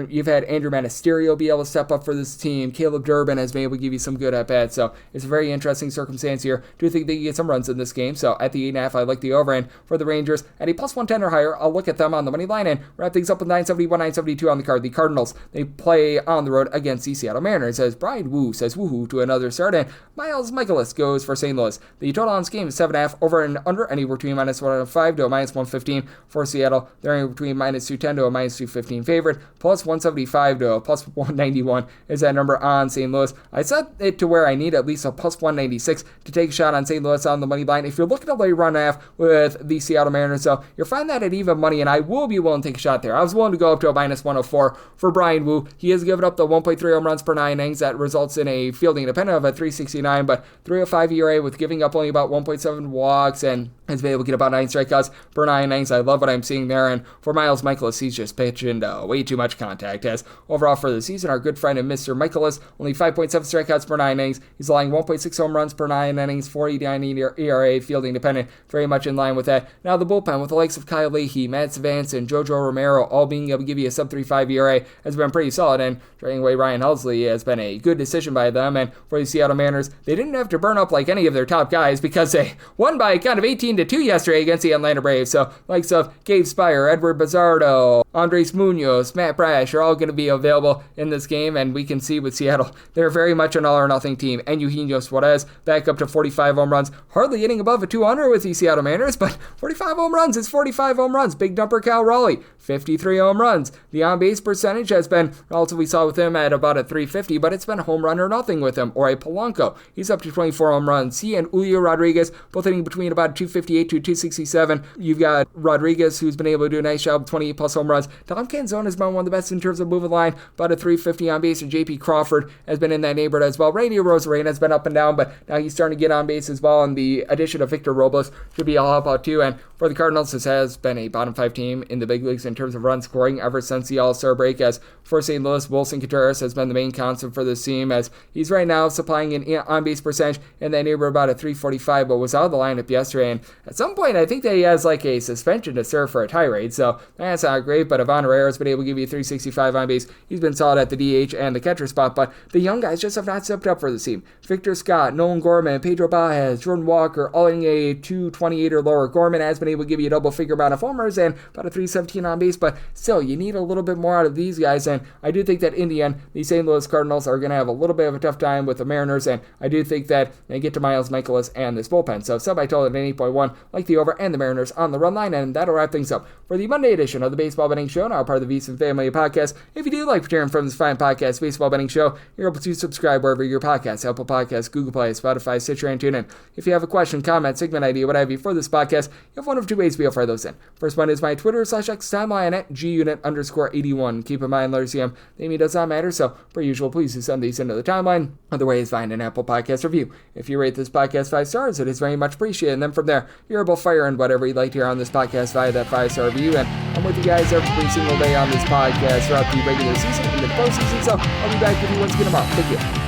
you've had Andrew Monasterio be able to step up for this team. Caleb Durbin has been able to give you some good at-bats, so it's a very interesting circumstance here. Do think they can get some runs in this game, so at the 8.5, I like the over. And for the Rangers, at a plus 110 or higher, I'll look at them on the money line and wrap things up with 971, 972 on the card. The Cardinals, they play on the road against the Seattle Mariners, as Brian Wu says woohoo to another start, and Miles Michaelis goes for St. Louis. The total on this game is 7.5, over and under anywhere between minus 105 to a minus 115 for Seattle. They're anywhere between minus 210 to a minus 215 favorite. Plus 175 to a plus 191 is that number on St. Louis. I set it to where I need at least a plus 196 to take a shot on St. Louis on the money line. If you're looking to lay run half with the Seattle Mariners, though, you'll find that at even money, and I will be willing to take a shot there. I was willing to go up to a minus 104 for Brian Wu. He has given up the 1.3 home runs per 9 innings. That results in a fielding independent of a 369, but 305 ERA with giving up only about 1.7 walks, and has been able to get about 9 strikeouts per 9 innings. I love what I'm seeing there. And for Miles Michaelis, he's just pitching way too much contact. As overall for the season, our good friend and Mr. Michaelis, only 5.7 strikeouts per 9 innings. He's allowing 1.6 home runs per 9 innings, 4.89 ERA, fielding dependent, very much in line with that. Now the bullpen with the likes of Kyle Leahy, Matt Savance, and JoJo Romero all being able to give you a sub-3.5 ERA has been pretty solid. And trading away Ryan Helsley has been a good decision by them. And for the Seattle Mariners, they didn't have to burn up like any of their top guys because they won by kind of 18-2 yesterday against the Atlanta Braves. So, likes of Gabe Spire, Edward Bazardo, Andres Munoz, Matt Brash are all going to be available in this game, and we can see with Seattle, they're very much an all-or-nothing team. And Eugenio Suarez back up to 45 home runs, hardly hitting above a 200 with the Seattle Mariners, but 45 home runs is 45 home runs. Big number Cal Raleigh, 53 home runs. The on-base percentage has been relatively solid with him at about a 350, but it's been home run or nothing with him. Or a Polanco, he's up to 24 home runs. He and Julio Rodriguez both hitting between about 258 to 267. You've got Rodriguez, who's been able to do a nice job with 28 plus home runs. Tom Canzone has been one of the best in terms of moving line, about a 350 on base, and JP Crawford has been in that neighborhood as well. Randy Arozarena has been up and down, but now he's starting to get on base as well, and the addition of Victor Robles should be all help out too. And for the Cardinals, this has been a bottom 5 team in the big leagues in terms of run scoring ever since the All-Star break. As for St. Louis, Wilson Contreras has been the main constant for this team, as he's right now supplying an on-base percentage in that neighborhood about a 345, but was out of the lineup yesterday. And at some point, I think that he has like a suspension to serve for a tirade, so that's not great. But Ivan Herrera has been able to give you 365 on base. He's been solid at the DH and the catcher spot, but the young guys just have not stepped up for the team. Victor Scott, Nolan Gorman, Pedro Baez, Jordan Walker, all in a 228 or lower. Gorman has been able to give you a double-figure amount of homers and about a 317 on base, but still, you need a little bit more out of these guys, and I do think that in the end, the St. Louis Cardinals are going to have a little bit of a tough time with the Mariners, and I do think that they get to Miles Michaelis and this bullpen. So sub I told it at 8.1, like the over and the Mariners on the run line, and that'll wrap things up for the Monday edition of the Baseball Betting Show, now part of the VSiN Family Podcast. If you do like hearing from this fine podcast, Baseball Betting Show, you're able to subscribe wherever your podcasts, Apple Podcasts, Google Play, Spotify, Stitcher, and TuneIn. If you have a question, comment, segment idea, what have you for this podcast, you have one of two ways to be able to fire those in. First one is my Twitter/X timeline at gunit_81. Keep in mind, LRCM, the name does not matter, so per usual, please do send these into the timeline. Other way is find an Apple Podcast review. If you rate this podcast 5 stars, it is very much appreciated. And then from there, you're able to fire in whatever you'd like to hear on this podcast via that 5-star review. And I'm with you guys every single day on this podcast throughout the regular season and the postseason, so I'll be back with you once again tomorrow. Thank you.